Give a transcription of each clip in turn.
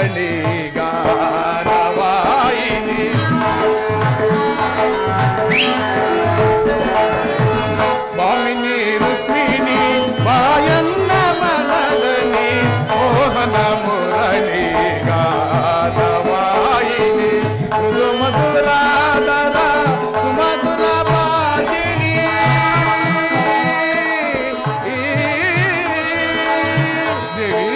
ಮುರಳಿ ಗಾನವಾಯಿನಿ ಭಾಮಿನಿ ರುಕ್ಮಿಣಿ ಬಾಯನ್ನ ಮನದಲ್ಲಿ ಮೋಹನ ಮುರಳಿ ಗಾನವಾಯಿನಿ ಮೃದು ಮಧುರಾದರ ಸುಮಧುರ ಭಾಷಿಣಿ ದೇವಿ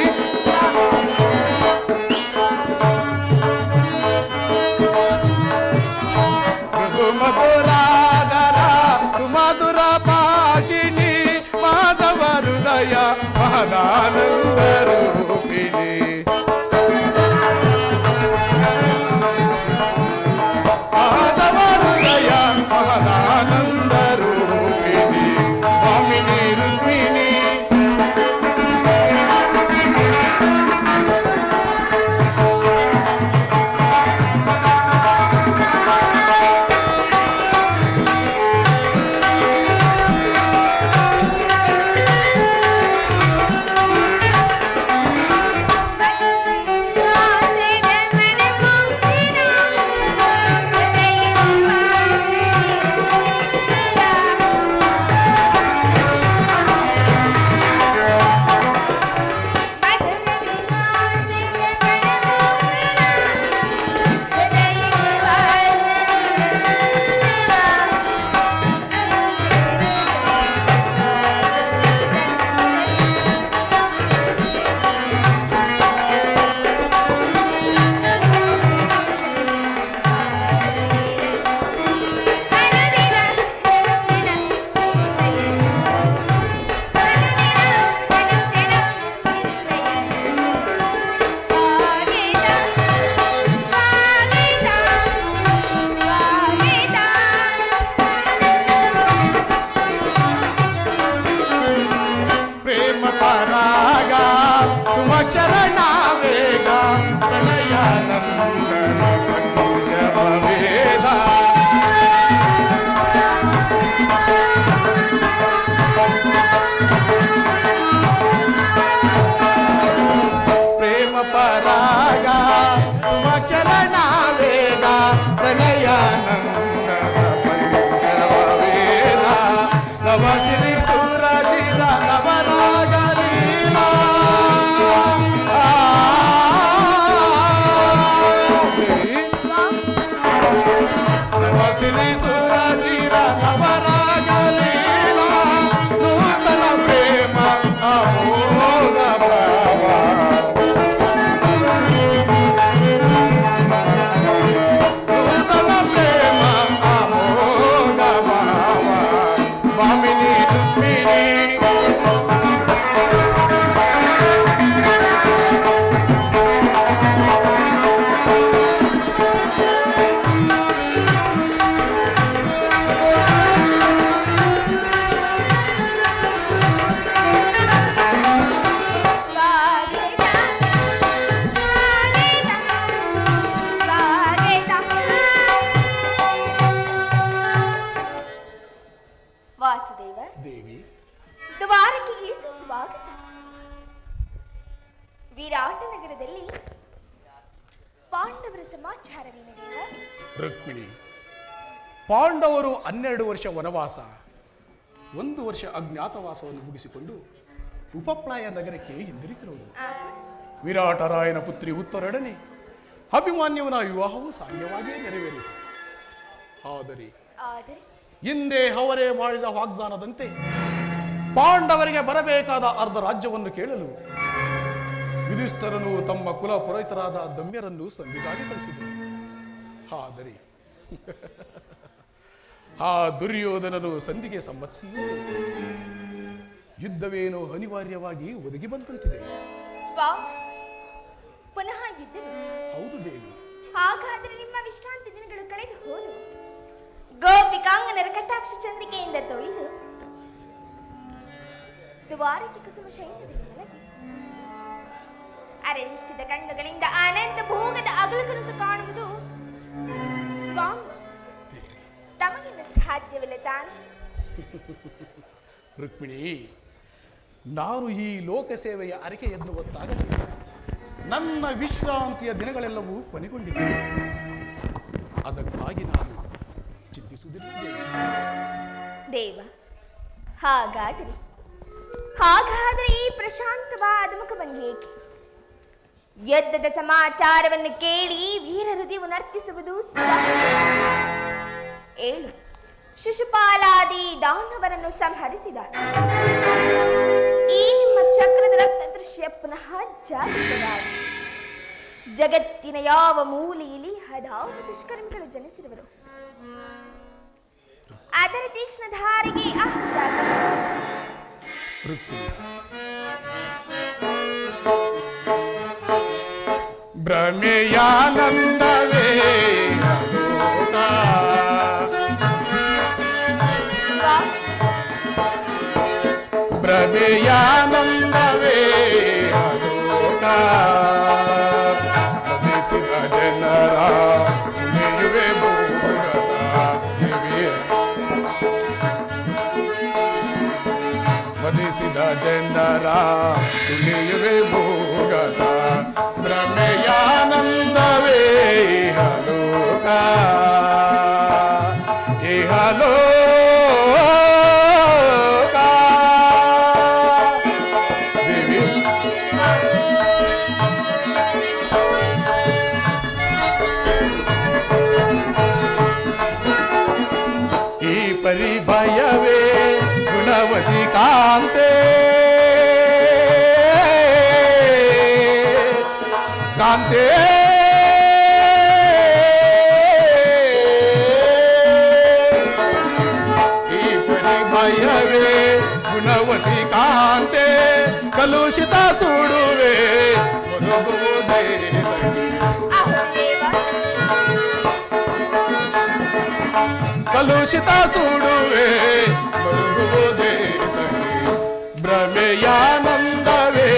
ಮೃದು ಮಧುರಾದರ ಸುಮಧುರ ಭಾಷಿಣಿ ಮಾಧವ ಹೃದಯ ಮಹದಾನಂದ ರೂಪಿಣಿ ಮಾಧವ ಹೃದಯ ಮಹದಾನಂದ ರೂಪಿಣಿ ಭಾಮಿನಿ ರುಕ್ಮಿಣಿ ಪರಾಗ ಸುಮಚರಣ ವೇಗ ಪ್ರಣಯಾನಂದನ ಪಂಚಮ ವೇದ ಪ್ರೇಮ ಪರಾಗ ಸುಮಚರಣ ವೇಗ ಪ್ರಣಯಾನಂದನ ಪಂಚಮ ವೇದ ನವಸಿರಿ ಸುರಜಿದ ನವರಾಗ ನವಸಿರಿ ಸುರಜಿದ ನವರಾಗ ಲೀಲಾ ನೂತನ ಪ್ರೇಮ ಅಮೋಘ ಭಾವ ನೂತನ ಪ್ರೇಮ ಅಮೋಘ ಭಾವ ಭಾಮಿನಿ ರುಕ್ಮಿಣಿ ವಾಸುದೇವ ದೇವಿ ದ್ವಾರಕೆಗೆ ಸುಸ್ವಾಗತ. ವಿರಾಟ ನಗರದಲ್ಲಿ ಪಾಂಡವರ ಸಮಾಚಾರವೇನು ದೇವ? ರುಕ್ಮಿಣಿ, ಪಾಂಡವರು 12 ವರ್ಷ ವನವಾಸ 1 ವರ್ಷ ಅಜ್ಞಾತವಾಸವನ್ನು ಮುಗಿಸಿಕೊಂಡು ಉಪಪ್ಲಾಯ ನಗರಕ್ಕೆ ಹಿಂದಿರುಗಿರುವುದು. ವಿರಾಟರಾಯನ ಪುತ್ರಿ ಉತ್ತರೊಡನೆ ಅಭಿಮನ್ಯುವಿನ ವಿವಾಹವು ಸಾಮ್ಯವಾಗಿಯೇ ನೆರವೇರಿತು. ಆದರೆ ಹಿಂದೆ ಅವರೇ ಮಾಡಿದ ವಾಗ್ದಾನದಂತೆ ಪಾಂಡವರಿಗೆ ಬರಬೇಕಾದ ಅರ್ಧ ರಾಜ್ಯವನ್ನು ಕೇಳಲು ಯುಧಿಷ್ಠರನು ತಮ್ಮ ಕುಲ ಪುರೋಹಿತರಾದ ದಮ್ಯರನ್ನು ಸಂಧಿಗಾಗಿ ಕಳಿಸಿದರು. ಆದರೆ ಆ ದುರ್ಯೋಧನನು ಸಂಧಿಗೆ ಸಮ್ಮತಿಸಿಯೇ ಯುದ್ಧವೇನೋ ಅನಿವಾರ್ಯವಾಗಿ ಒದಗಿ ಬಂದಂತಿದೆ. ಪುನಃ ಯುದ್ಧವೇ? ಹೌದು ದೇವಿ. ಹಾಗಾದರೆ ನಿಮ್ಮ ವಿಶ್ರಾಂತಿ ದಿನಗಳು ಕಳೆದು ಹೋದವು. ಗೋಪಿಕಾಂಗನರ ಕಟಾಕ್ಷ ಚಂದ್ರಿಕೆಯಿಂದ ತೊಳೆದು ದ್ವಾರಕೆ ಕುಸುಮ ಶೈನ್ಯದಲ್ಲಿ ಮಲಗಿ ಅರೆಂಚಿದ ಕಣ್ಣುಗಳಿಂದ ಅನಂತ ಭೋಗದ ಅಗಲು ಕನಸು ಕಾಣುವುದು ಸ್ವಾಮಿ ತಮಗಿನ್ನ ಸಾಧ್ಯವಿಲ್ಲ ತಾನೆ? ರುಕ್ಮಿಣಿ, ನಾನು ಈ ಲೋಕ ಸೇವೆಯ ಅರಿಕೆ ಎನ್ನುವಂತಾಗಲಿ ನನ್ನ ವಿಶ್ರಾಂತಿಯ ದಿನಗಳೆಲ್ಲವೂ ಕೊನೆಗೊಂಡಿವೆ. ಅದಕ್ಕಾಗಿ ನಾನು ಚಿಂತಿಸುವುದಿಲ್ಲ ದೇವ. ಹಾಗಾದರೆ ಹಾಗಾದರೆ ಈ ಪ್ರಶಾಂತವಾದ ಮುಖಭಂಗಿ ಏಕೆ? ಯುದ್ಧದ ಸಮಾಚಾರವನ್ನು ಕೇಳಿ ವೀರ ಹೃದಯವು ನರ್ತಿಸುವುದು ಸಹಜ. ಏಳು ಶಿಶುಪಾಲಾದಿ ದಾನವರನ್ನು ಸಂಹರಿಸಿದ ಈ ನಿಮ್ಮ ಚಕ್ರದ ರಕ್ತ ದೃಶ್ಯ ಪುನಃ ಜಾಗೃತವಾದ. ಜಗತ್ತಿನ ಯಾವ ಮೂಲೆಯಲ್ಲಿ ಹಲವು ದುಷ್ಕರ್ಮಿಗಳು ಜನಿಸಿರುವರು. ಅದರ ತೀಕ್ಷ್ಣ ಧಾರೆಗೆ ಭ್ರಮೆಯಾನಂದವೇ ಭ್ರಮೆಯಾನಂದವೇ ಅಲೋಕ ಮದಿಸಿದ ಜನರ ಉಳಿಯುವೆ ಮದಿಸಿದ ಜನರ ತುಳಿಯುವೆ ಭೋಗದ ಭ್ರಮೆಯಾನಂದವೇ ಅಲೋಕ ಇಹಲೋ ಪರಿಭಯವೇ ಗುಣವತಿ ಕಾಂತೆ ಕಾಂತೆ ಈ ಪರಿಭಯವೇ ಗುಣವತಿ ಕಾಂತೆ ಕಲುಷಿತ ಸುಡುವೆ ಕಲುಷಿತ ಸುಡುವೆ ಬರುವುದೇ ಭ್ರಮೆಯಾನಂದವೇ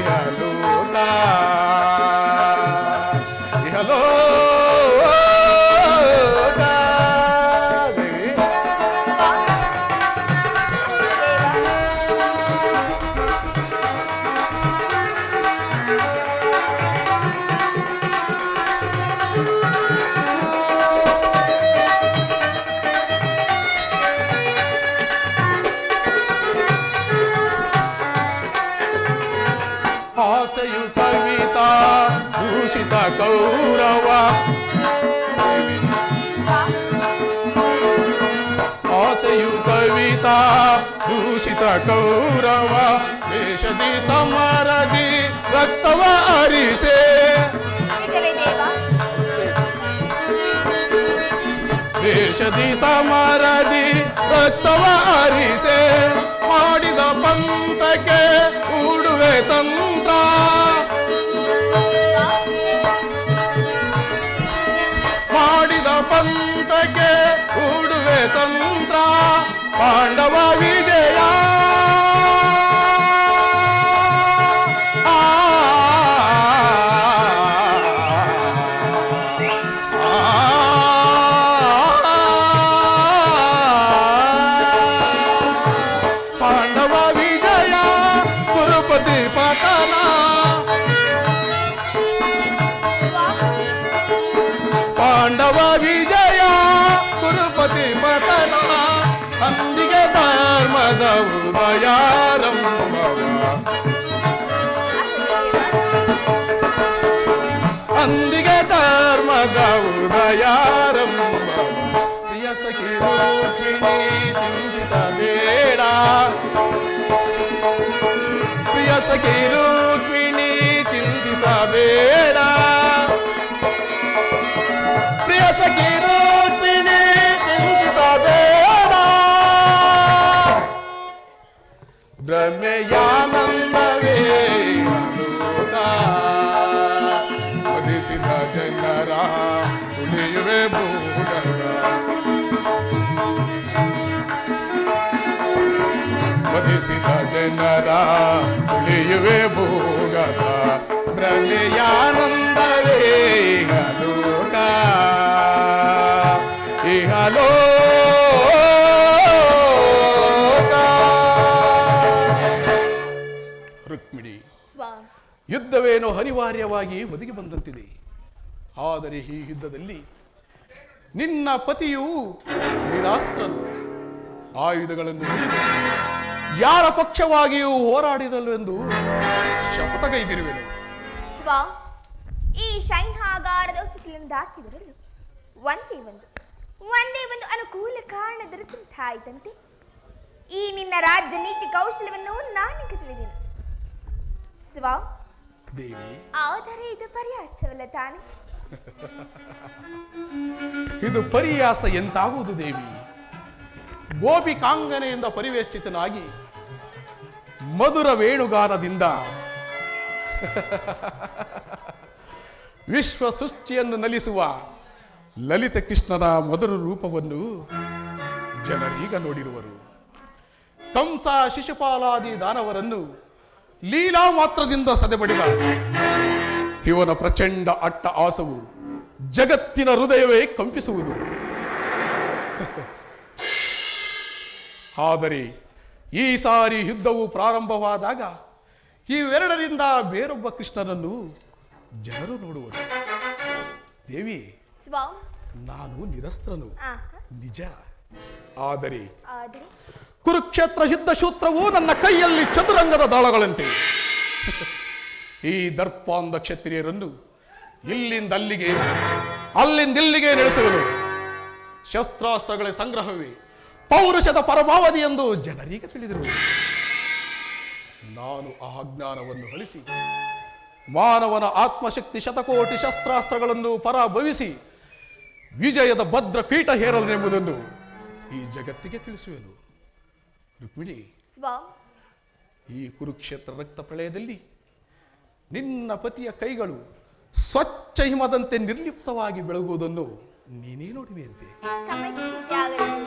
ಹಲೋಕ ಹಲೋ ಆಸೆಯು ಕವಿತಾ ದೂಷಿತ ಕೌರವ ಆಸೆಯು ಕವಿತಾ ದೂಷಿತ ಕೌರವ ದೇಶದಿ ಸಮರದಿ ರಕ್ತವ ಅರಿಸೆ ದೇಶದಿ ಸಮರದಿ ರಕ್ತವ ಅರಿಸೆ ಮಾಡಿದ ಪಂಥಕ್ಕೆ ಹೂಡುವೆ ತಂತ್ರ ಮಾಡಿದ ಪಂಥಕ್ಕೆ ಹೂಡುವೆ ತಂತ್ರ ಪಾಂಡವ ವಿಜಯ ಪಾಂಡವ ವಿಜಯ ಕುರುಪತಿ ಪತನ ಅಂದಿಗೆ ಧರ್ಮದ ಉದಯಾರಂಭವ ಅಂದಿಗೆ ಧರ್ಮದ ಉದಯಾರಂಭವ ಪ್ರಿಯ ಸಖಿ ರೂಪಿಣಿ ಚಿಂತಿಸಬೇಡ ಪ್ರಿಯ ಸಖಿ ರೂಪಿಣಿ ಚಿಂತಿಸಬೇಡ ಪ್ರಿಯ ಸಖಿ ರೂಪಿಣಿ ಚಿಂತಿಸಬೇಡ ಭ್ರಮೆಯಾನಂದವೇ ಅಲೋಕ ಮದಿಸಿದ ಜನರ ಉಳಿಯುವೆ ಭೂಗರ್ಭ ಮದಿಸಿದ ಜನರ ಉಳಿಯುವೆ ಭೂಗರ್ಭ ಭ್ರಮೆಯಾನಂದವೇ ಅಲೋಕ ಇಹಲೋಕ ರುಕ್ಮಿಣಿ ಸ್ವಾಮಿ ಯುದ್ಧವೇನೋ ಅನಿವಾರ್ಯವಾಗಿ ಒದಗಿ ಬಂದಂತಿದೆ. ಆದರೆ ಈ ಯುದ್ಧದಲ್ಲಿ ನಿನ್ನ ಪತಿಯು ನಿರಾಸ್ತ್ರನು, ಆಯುಧಗಳನ್ನು ಹಿಡಿದು ಯಾರ ಪಕ್ಷವಾಗಿಯೂ ಹೋರಾಡಿದಳು ಎಂದು ಶಪಥಗೈದಿರುವೆನು. ಸ್ವಾ, ಈ ಶೈನ್ಯಾಗಾರದ ಹೊಸಕಲನ್ನು ದಾಟಿದರಲು ಒಂದೇ ಒಂದು ಅನುಕೂಲ ಕಾರಣ ದೊರೆತಂತಾಯಿತಂತೆ. ಈ ನಿನ್ನ ರಾಜ್ಯ ನೀತಿ ಕೌಶಲ್ಯವನ್ನು ನಾನೀಗ ತಿಳಿದೆನು ಸ್ವಾ. ದೇವಿ, ಆದರೆ ಇದು ಪರ್ಯಾಸವಲ್ಲ ತಾನೆ? ಇದು ಪರಿಯಾಸ ಎಂತಾಗುವುದು ದೇವಿ? ಗೋಪಿಕಾಂಗನೆಯಿಂದ ಪರಿವೇಷ್ಟಿತನಾಗಿ ಮಧುರ ವೇಣುಗಾನದಿಂದ ವಿಶ್ವ ಸೃಷ್ಟಿಯನ್ನು ನಲಿಸುವ ಲಲಿತ ಕೃಷ್ಣನ ಮಧುರ ರೂಪವನ್ನು ಜನರೀಗ ನೋಡಿರುವರು. ಕಂಸ, ಶಿಶುಪಾಲಾದಿ ದಾನವರನ್ನು ಲೀಲಾ ಮಾತ್ರದಿಂದ ಸದೆಬಡಿದ ಇವನ ಪ್ರಚಂಡ ಅಟ್ಟ ಆಸವು ಜಗತ್ತಿನ ಹೃದಯವೇ ಕಂಪಿಸುವುದು. ಆದರೆ ಈ ಸಾರಿ ಯುದ್ಧವು ಪ್ರಾರಂಭವಾದಾಗ ಇವೆರಡರಿಂದ ಬೇರೊಬ್ಬ ಕೃಷ್ಣನನ್ನು ಜನರು ನೋಡುವರು. ದೇವಿ, ಸ್ವಾ, ನಾನು ನಿರಸ್ತ್ರನು ನಿಜ. ಆದರೆ ಕುರುಕ್ಷೇತ್ರ ಯುದ್ಧ ಸೂತ್ರವು ನನ್ನ ಕೈಯಲ್ಲಿ ಚದುರಂಗದ ದಾಳಗಳಂತೆ. ಈ ದರ್ಪಾಂಧ ಕ್ಷತ್ರಿಯರನ್ನು ಇಲ್ಲಿಂದ ಅಲ್ಲಿಗೆ, ಅಲ್ಲಿಂದಿಲ್ಲಿಗೆ ನಡೆಸುವನು. ಶಸ್ತ್ರಾಸ್ತ್ರಗಳ ಸಂಗ್ರಹವೇ ಪೌರುಷದ ಪರಮಾವಧಿ ಎಂದು ಜನರಿಗೆ ತಿಳಿದಿರುವುದು. ನಾನು ಆ ಜ್ಞಾನವನ್ನು ಅಳಿಸಿ ಮಾನವನ ಆತ್ಮಶಕ್ತಿ ಶತಕೋಟಿ ಶಸ್ತ್ರಾಸ್ತ್ರಗಳನ್ನು ಪರಾಭವಿಸಿ ವಿಜಯದ ಭದ್ರ ಪೀಠ ಹೇರಲೆಂಬುದನ್ನು ಈ ಜಗತ್ತಿಗೆ ತಿಳಿಸುವೆನು. ರುಕ್ಮಿಣಿ, ಸ್ವಾ, ಈ ಕುರುಕ್ಷೇತ್ರ ರಕ್ತ ಪ್ರಳಯದಲ್ಲಿ ನಿನ್ನ ಪತಿಯ ಕೈಗಳು ಸ್ವಚ್ಛ ಹಿಮದಂತೆ ನಿರ್ಲಿಪ್ತವಾಗಿ ಬೆಳಗುವುದನ್ನು ನೀನೇ ನೋಡುವೆಯಂತೆ. ತಮಚ್ಚಿಂತೆ ಆಗಲಿ.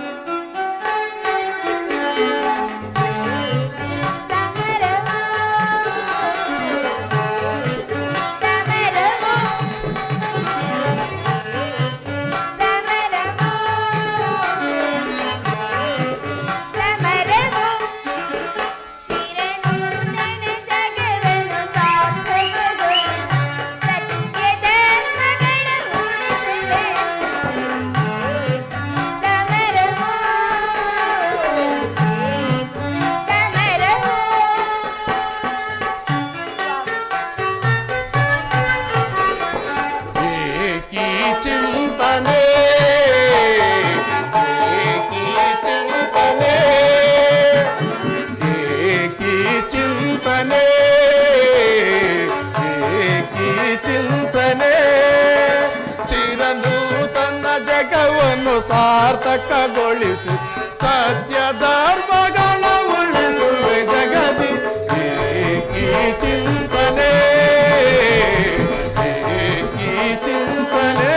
ಸಾರ್ಥಕಗೊಳಿಸಿ ಸತ್ಯ ಧರ್ಮಗಳ ಉಳಿಸುವೆ ಜಗದಿ. ಏಕೀ ಚಿಂತನೆ, ಏಕೀ ಚಿಂತನೆ.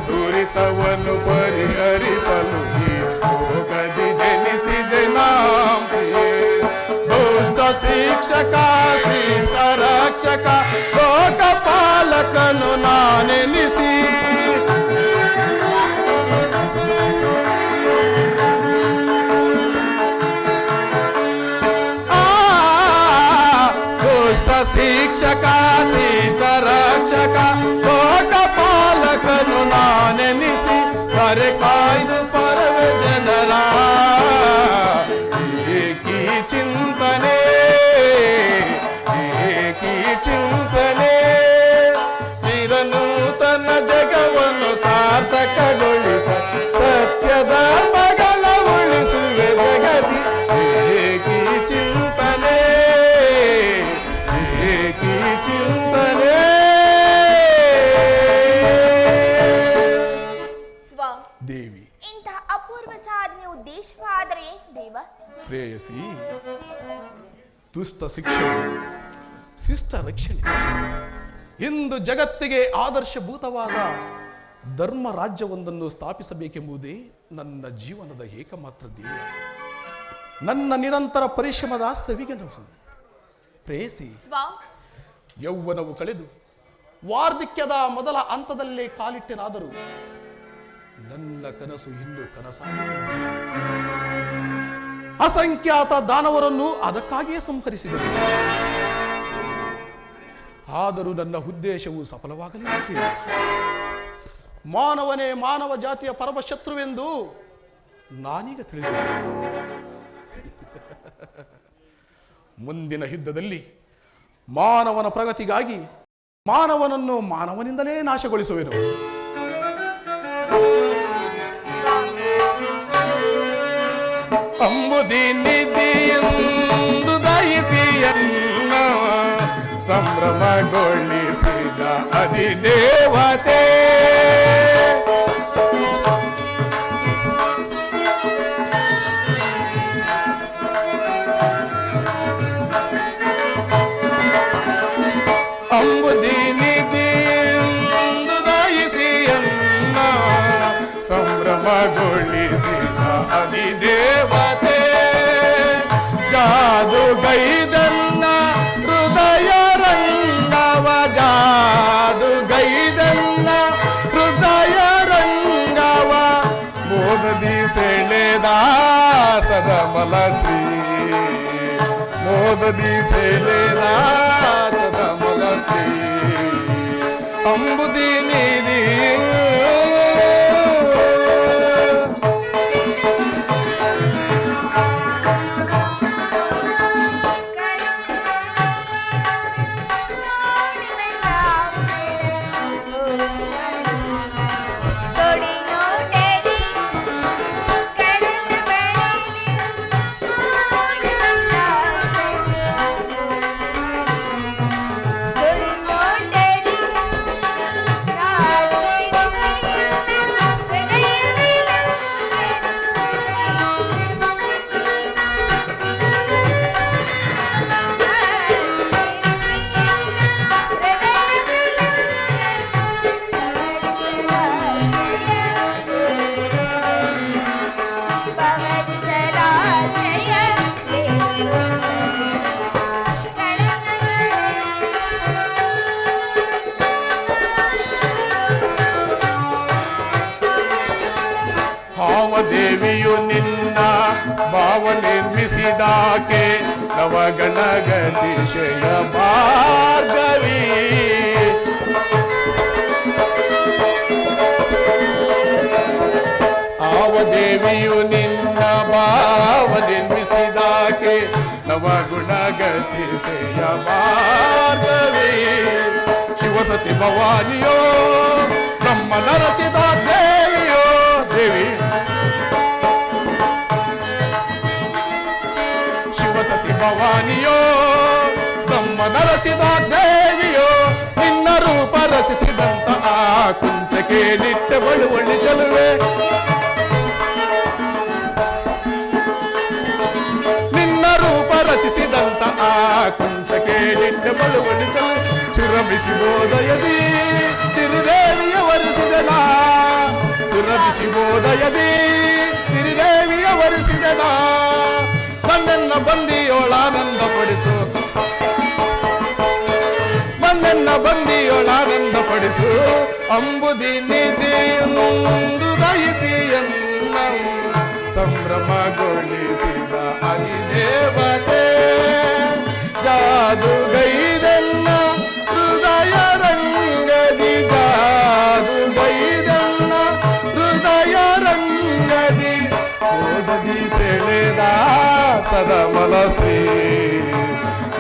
ದುರಿತವನ್ನು ಪರಿಹರಿಸಲು ಈ ಲೋಕದಿ ಜನಿಸಿದೆ ನಾಂ ಪ್ರಿಯೆ. ದುಷ್ಟ ಶಿಕ್ಷಕ ಶ್ರೇಷ್ಠ ರಕ್ಷಕ ಲೋಕಪಾಲಕನು ನಾನೆನಿಸಿ ಶಿಕ್ಷಕ ಶಿಷ್ಟ ರಕ್ಷಕ ಲೋಕಪಾಲಕನು ನಾನೆನಿಸಿ ಕರೆ ಕಾಯ್ದು ಪರವೆ ಜನರ ಏಕಿ ಚಿಂತನೆ ಏಕಿ ಚಿಂತನೆ ಚಿರನೂತನ ಜಗವನ್ನು ಸಾರ್ಥಕಗೊಳಿಸ ಸತ್ಯದ ಮಗಳ ಉಳಿಸುವೆ ಜಗದಿ ಏಕಿ ಚಿಂತನೆ ಚಿಂತನೆ. ದೇವಿ, ಇಂತಹ ಅಪೂರ್ವ ಸಾಧನೆ ಉದ್ದೇಶವಾದರೆ ಏನು ದೇವ? ಪ್ರೇಯಸಿ, ದುಷ್ಟ ಶಿಕ್ಷಣೆ ಶಿಷ್ಟ ರಕ್ಷಣೆ ಇಂದು ಜಗತ್ತಿಗೆ ಆದರ್ಶಭೂತವಾದ ಧರ್ಮ ರಾಜ್ಯವೊಂದನ್ನು ಸ್ಥಾಪಿಸಬೇಕೆಂಬುದೇ ನನ್ನ ಜೀವನದ ಏಕಮಾತ್ರ ಧ್ಯೇಯ. ನನ್ನ ನಿರಂತರ ಪರಿಶ್ರಮದ ಸವಿಗೆನವು. ಪ್ರೇಯಸಿ, ಯೌವನವು ಕಳೆದು ವಾರ್ಧಕ್ಯದ ಮೊದಲ ಹಂತದಲ್ಲೇ ಕಾಲಿಟ್ಟೆನಾದರೂ ನನ್ನ ಕನಸು ಇನ್ನೂ ಕನಸಾಗಿ ಅಸಂಖ್ಯಾತ ದಾನವರನ್ನು ಅದಕ್ಕಾಗಿಯೇ ಸಂಹರಿಸಿದರು. ಆದರೂ ನನ್ನ ಉದ್ದೇಶವು ಸಫಲವಾಗಲಿಲ್ಲ. ಮಾನವನೇ ಮಾನವ ಜಾತಿಯ ಪರಮ ಶತ್ರುವೆಂದು ನಾನೀಗ ತಿಳಿದೆ. ಮುಂದಿನ ಯುದ್ಧದಲ್ಲಿ ಮಾನವನ ಪ್ರಗತಿಗಾಗಿ ಮಾನವನನ್ನು ಮಾನವನಿಂದಲೇ ನಾಶಗೊಳಿಸುವೆನು. ಅಂಬುದಿ ನಿಧಿಯೆಂದು ದಯಿಸಿಯನ್ನ ಸಂಭ್ರಮಗೊಳಿಸಿದ ಅಧಿದೇವತೆ. ಅಂಬುದಿ ನಿಧಿಯೆಂದು ದಯಿಸಿಯನ್ನ ಸಂಭ್ರಮಗೊಳಿಸಿದ ಅಧಿದೇವತೆ. ಜಾದುಗೈದನ್ನ ಹೃದಯ ರಂಗವ ಜಾದುಗೈದನ್ನ ಹೃದಯ ರಂಗವ ಮೋದದಿ ಸೆಳೆದ ಸದಮಲ ಶ್ರೀ ಮೋದದಿ ಸೆಳೆದ ಸದಮಲ ಶ್ರೀ ಅಂಬುದಿ ನಿಧಿ. ದೇವಿಯು ನಿನ್ನ ಭಾವ ನಿರ್ಮಿಸಿದಾಕೆ ನವಗಣಗತಿಶಯ ಭಾರ್ಗವಿ. ಆವ ದೇವಿಯು ನಿನ್ನ ಭಾವ ನಿರ್ಮಿಸಿದಾಕೆ ನವಗುಣಗತಿಶಯ ಭಾರ್ಗವಿ. ಶಿವಸತಿ ಭವಾನಿಯೋ ಬ್ರಹ್ಮ ನರಸಿದ ದೇವಿಯೋ ದೇವಿ. ಶಿವಸತಿ ಭವಾನಿಯೋ ಬ್ರಹ್ಮ ನರಸಿದ ದೇವಿಯೋ ನಿನ್ನ ರೂಪ ರಚಿಸಿದಂತ ಆ ಕುಂಚಕ್ಕೆ ನಿಟ್ಟ ಬಳುವಳ್ಳಿ ಚಲುವೆ. ನಿನ್ನ ರೂಪ ರಚಿಸಿದಂತ ಆ ಕುಂಚಕ್ಕೆ ನಿಟ್ಟ ಬಳುವಳ್ಳಿ ಚಲುವೆ. ಚಿರಮಿಸಿ ಬೋಧಯದಿ ಚಿರುದೇವಿಯ ವರಿಸಿದ ಹೃದಯದಿ ಸಿರಿದೇವಿಯ ವರಿಸಿದನ ಬಂದೆನ್ನ ಬಂದಿಯೋಳಾನಂದ ಪಡಿಸು ಬಂದೆನ್ನ ಬಂದಿಯೋಳಾನಂದ ಪಡಿಸು ಅಂಬುದಿ ನಿಧಿಯೊಂದು ದಯಿಸಿ ಎನ್ನ ಸಂಭ್ರಮಗೊಳಿಸಿದ ಅಧಿದೇವತೆ ಜಾದುಗೈದೆನ್ನ ಹೃದಯ ರಂಗದಿ ಜಾದುಗೈದೆನ್ನ ಹೃದಯ ರಂಗದಿ ಮೋದದಿ ಸೆಳೆದ ಸದಮಲ ಶ್ರೀ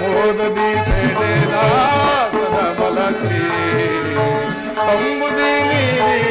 ಮೋದದಿ ಸೆಳೆದ ಸದಮಲ ಶ್ರೀ ಅಂಬುದಿ ನೀರಿ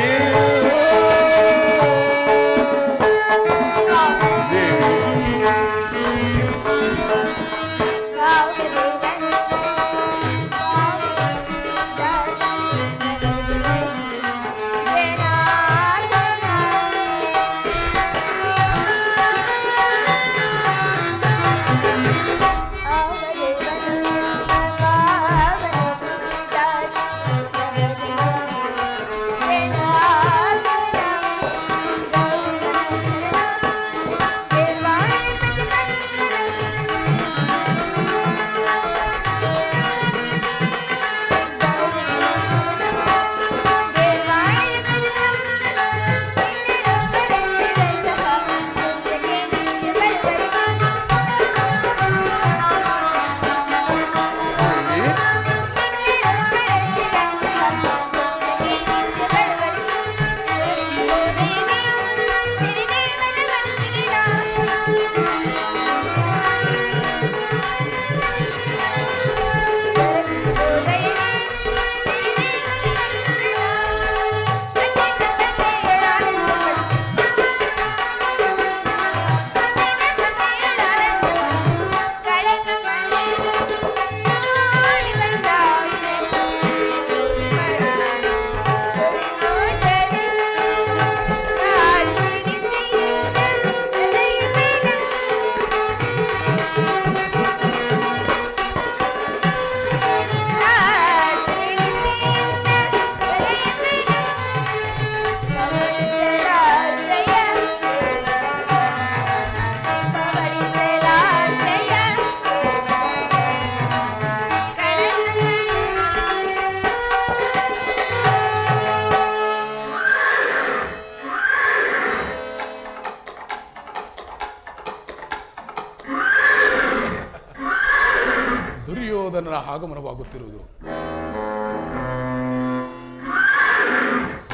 ದುರ್ಯೋಧನನ ಆಗಮನವಾಗುತ್ತಿರುವುದು.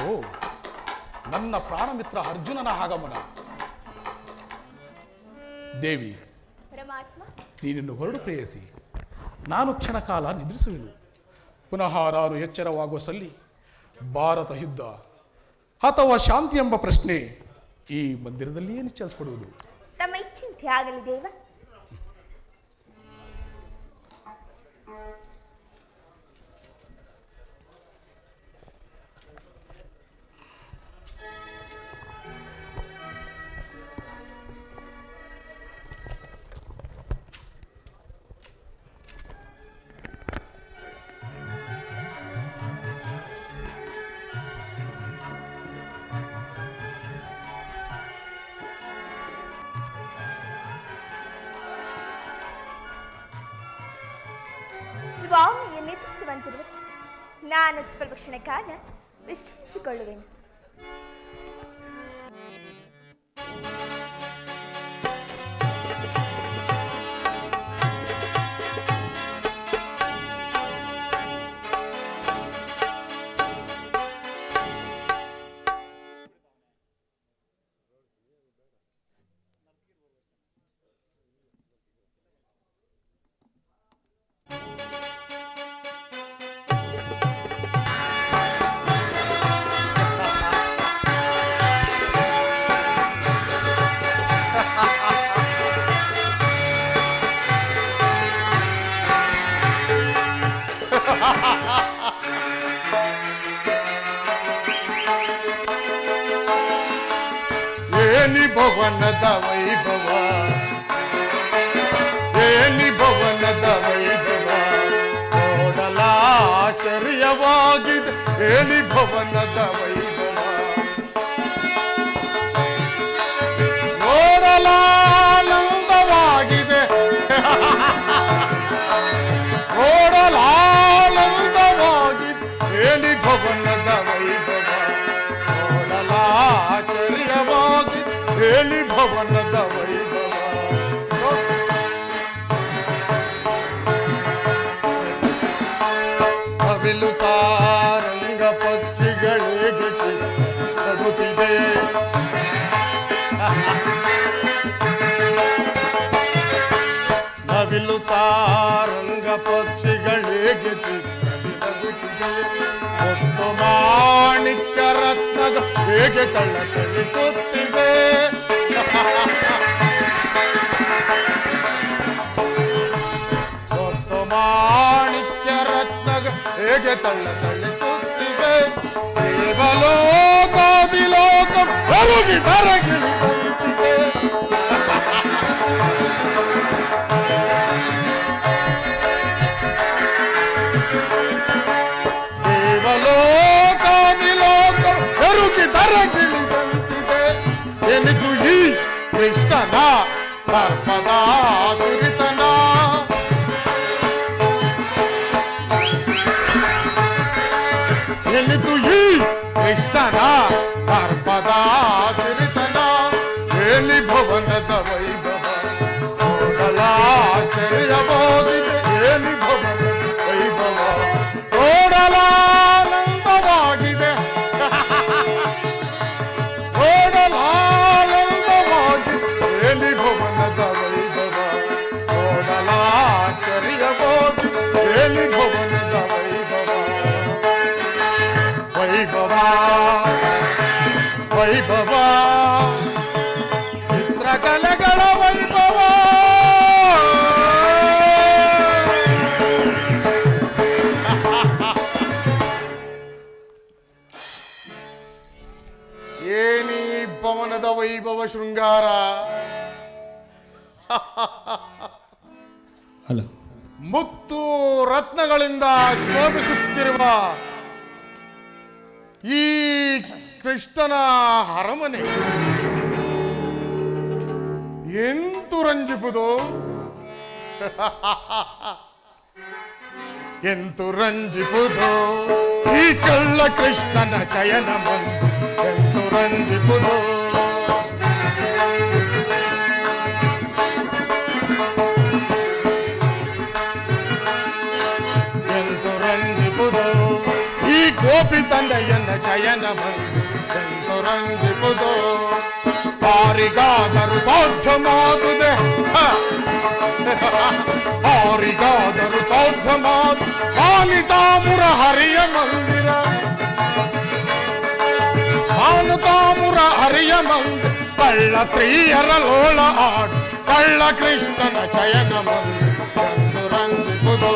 ಓ, ನನ್ನ ಪ್ರಾಣಮಿತ್ರ ಅರ್ಜುನನ ಆಗಮನ. ದೇವಿ, ಪರಮಾತ್ಮ, ನೀನನ್ನು ಹೊರಡು ಪ್ರೇಯಸಿ. ನಾನು ಕ್ಷಣ ಕಾಲ ನಿದ್ರಿಸುವೆನು. ಪುನಃ ನಾನು ಎಚ್ಚರವಾಗುವ ಸಲ್ಲಿ ಭಾರತ ಯುದ್ಧ ಅಥವಾ ಶಾಂತಿ ಎಂಬ ಪ್ರಶ್ನೆ ಈ ಮಂದಿರದಲ್ಲಿಯೇ ನಿಶ್ಚಯಿಸಲ್ಪಡುವುದು. ತಮ್ಮ ಇಚ್ಛೆಯಂತೆ ಆಗಲಿ ದೇವ. ಸ್ವಾಮಿಯನ್ನು ಎದುರಿಸುವಂತಿರುವರು. ನಾನು ಸ್ವಲ್ಪ ಕ್ಷಣ ಕಾಲ ವಿಶ್ರಮಿಸಿಕೊಳ್ಳುವೆನು. ಏನಿ ಭವನದ ವೈಭವ, ಏನಿ ಭವನದ ವೈಭವ ನೋಡಲ ಆಶ್ಚರ್ಯವಾಗಿದೆ. ಏನಿ ಭವನದ ವೈಭವ ಭವನದ ವೈಭವ ನೋಡಲಾಚರ್ಯವಾಗಿ ಹೇಳಿ ಭವನದ ವೈಭವ ನವಿಲು ಸಾರಂಗ ಪಕ್ಷಿಗಳಿಗೆ ನಗುತ್ತಿದೆ ನವಿಲು ಸಾರಂಗ ಪಕ್ಷಿಗಳಿಗೆ ಮತ್ತು ಮಾಣಿಕ್ಯ ರತ್ನಗ ಹೇಗೆ ತಳ್ಳತಳಿಸುತ್ತಿದೆ ಮತ್ತು ಮಾಣಿಕ್ಯ ರತ್ನಗ ಹೇಗೆ ತಳ್ಳತಳಿಸುತ್ತಿದೆ ದೇವಲೋಕಾದಿಲೋಕ ಬರುಗಿ ಬರಗಿಳಿಸುತ್ತಿದೆ ದೇವಲೋಕಾದಿಲೋಕ ಬರುಗಿ ಬರಗಿಳಿಸುತ್ತಿದೆ ಎನಿದು ಈ ಕೃಷ್ಣನ ದರ್ಪದ ಸುರಿತನ ಎನಿದು ಈ ಕೃಷ್ಣನ ದರ್ಪದ ಸಿರಿತನ ಹೇಳಿ ಭವನದ ವೈಭವ ನೋಡಲಾಶ್ಚರ್ಯವಾಗಿದೆ ಹೇಳಿ ಭವನದ ವೈಭವ ನೋಡಲಾನಂದವಾಗಿದೆ ನೋಡಲಾನಂದವಾಗಿದೆ ಹೇಳಿ ಭವನದ ವೈಭವ ನೋಡಲಾಶ್ಚರ್ಯವಾಗಿದೆ ಹೇಳಿ ಭವನದ ವೈಭವ ವೈಭವ ವೈಭವ ಚಿತ್ರಕಲೆಗಳ ವೈಭವ ಏನಿ ಭವನದ ವೈಭವ ಶೃಂಗಾರ ಮುತ್ತು ರತ್ನಗಳಿಂದ ಶೋಭಿಸುತ್ತಿರುವ ಈ ಕೃಷ್ಣನ ಅರಮನೆ ಎಂತು ರಂಜಿಪುದು ಎಂತು ರಂಜಿಪುದು ಈ ಕಳ್ಳ ಕೃಷ್ಣನ ಚಯನ ಬಂದು ಎಂತು ರಂಜಿಪುದು ಎಂತು ರಂಜಿಪುದು ಈ ಗೋಪಿ ತಂದೆಯನ್ನ ಚಯನ ಬಂದು ಎಂತು ರಂಜಿಪುದು ಯಾರಿಗಾದರೂ ಸಾಧ್ಯವಾಗುದೆ ಯಾರಿಗಾದರೂ ಸಾಧ್ಯವಾದ ಮಾನಿತಾಮುರ ಹರಿಯ ಮಂದಿರ ಮಾನುತಾಮುರ ಹರಿಯ ಮಂದಿರ ಕಳ್ಳ ಸ್ತ್ರೀಯರ ಲೋಳ ಆಡು ಕಳ್ಳ ಕೃಷ್ಣನ ಚಯನ ಮಂದಿರ ಎಂದು ರಂಜಿಪುದು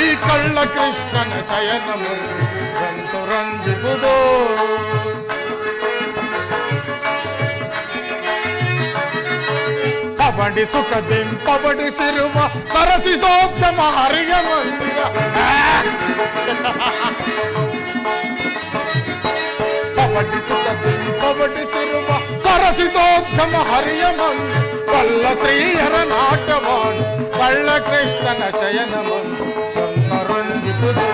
ಈ ಕಳ್ಳ ಕೃಷ್ಣನ ಚಯನ ಮಂದಿರ ಎಂದು ರಂಜಿಪುದು ಪವಡಿ ಸುಖದಿಂಪವಡಿಸಿರುವ ಸರಸಿಸೋದ್ಯಮ ಹರಿಯ ಮಂದಿರ ಪವಡಿ ಸುಖದಿಂಪವಡಿಸಿರುವ ಸರಸಿಸೋದ್ಯಮ ಹರಿಯ ಮಂದಿರ ಕಳ್ಳ ಸ್ತ್ರೀಯರ ನಾಟವಾಡು ಕಳ್ಳ ಕೃಷ್ಣನ ಶಯನ ಮಂದಿರ ರಂಜಿಪುದು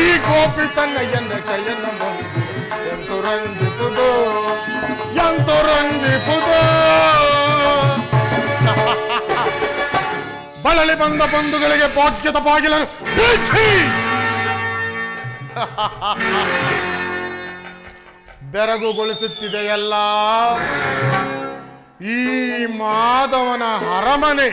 ಈ ಗೋಪಿ ತನ್ನಯ್ಯನ ಶಯನ ಮಂದಿರ ಎಂತು ರಂಜಿಪುದು ಎಂತು ರಂಜಿಪುದು ಬಳಲಿ ಬಂದ ಬಂಧುಗಳಿಗೆ ಭಾಗ್ಯದ ಬಾಗಿಲನ್ನು ಬೀಚಿ ಬೆರಗುಗೊಳಿಸುತ್ತಿದೆಯಲ್ಲ ಈ ಮಾಧವನ ಅರಮನೆ.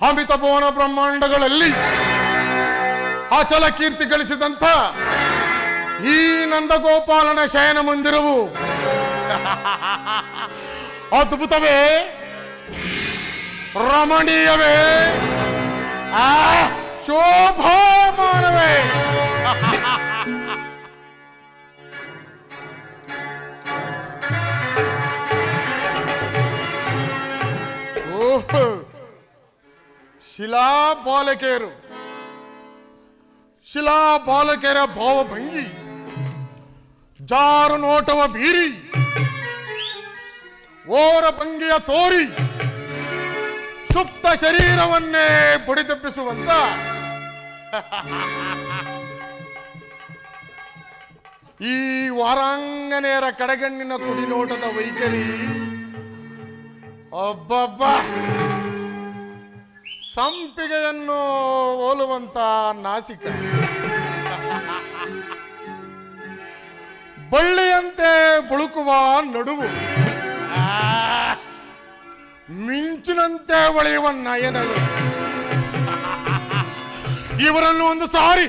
ಅಮಿತ ಭುವನ ಬ್ರಹ್ಮಾಂಡಗಳಲ್ಲಿ ಅಚಲ ಕೀರ್ತಿ ಗಳಿಸಿದಂಥ ಈ ನಂದಗೋಪಾಲನ ಶಯನ ಮಂದಿರವು ಅದ್ಭುತವೇ, ರಮಣೀಯವೇ, ಶೋಭಾಮಾನವೇ. ಓಹೋ, ಶಿಲಾ ಬಾಲಕಿಯರ ಭಾವಭಂಗಿ ಜಾರು ನೋಟವ ಬೀರಿ ಓರ ಭಂಗಿಯ ತೋರಿ ಸುಪ್ತ ಶರೀರವನ್ನೇ ಬಡಿದೆಬ್ಬಿಸುವಂತ ಈ ವಾರಾಂಗನೆಯರ ಕಡೆಗಣ್ಣಿನ ಕುಡಿನೋಟದ ವೈಖರಿ ಒಬ್ಬೊಬ್ಬ ಸಂಪಿಗೆಯನ್ನು ಹೋಲುವಂತ ನಾಸಿಕ, ಬಳ್ಳಿಯಂತೆ ಬಳುಕುವ ನಡುವು, ಮಿಂಚಿನಂತೆ ಹೊಳೆಯುವ ನಯನಗಳು, ಇವರನ್ನು ಒಂದು ಸಾರಿ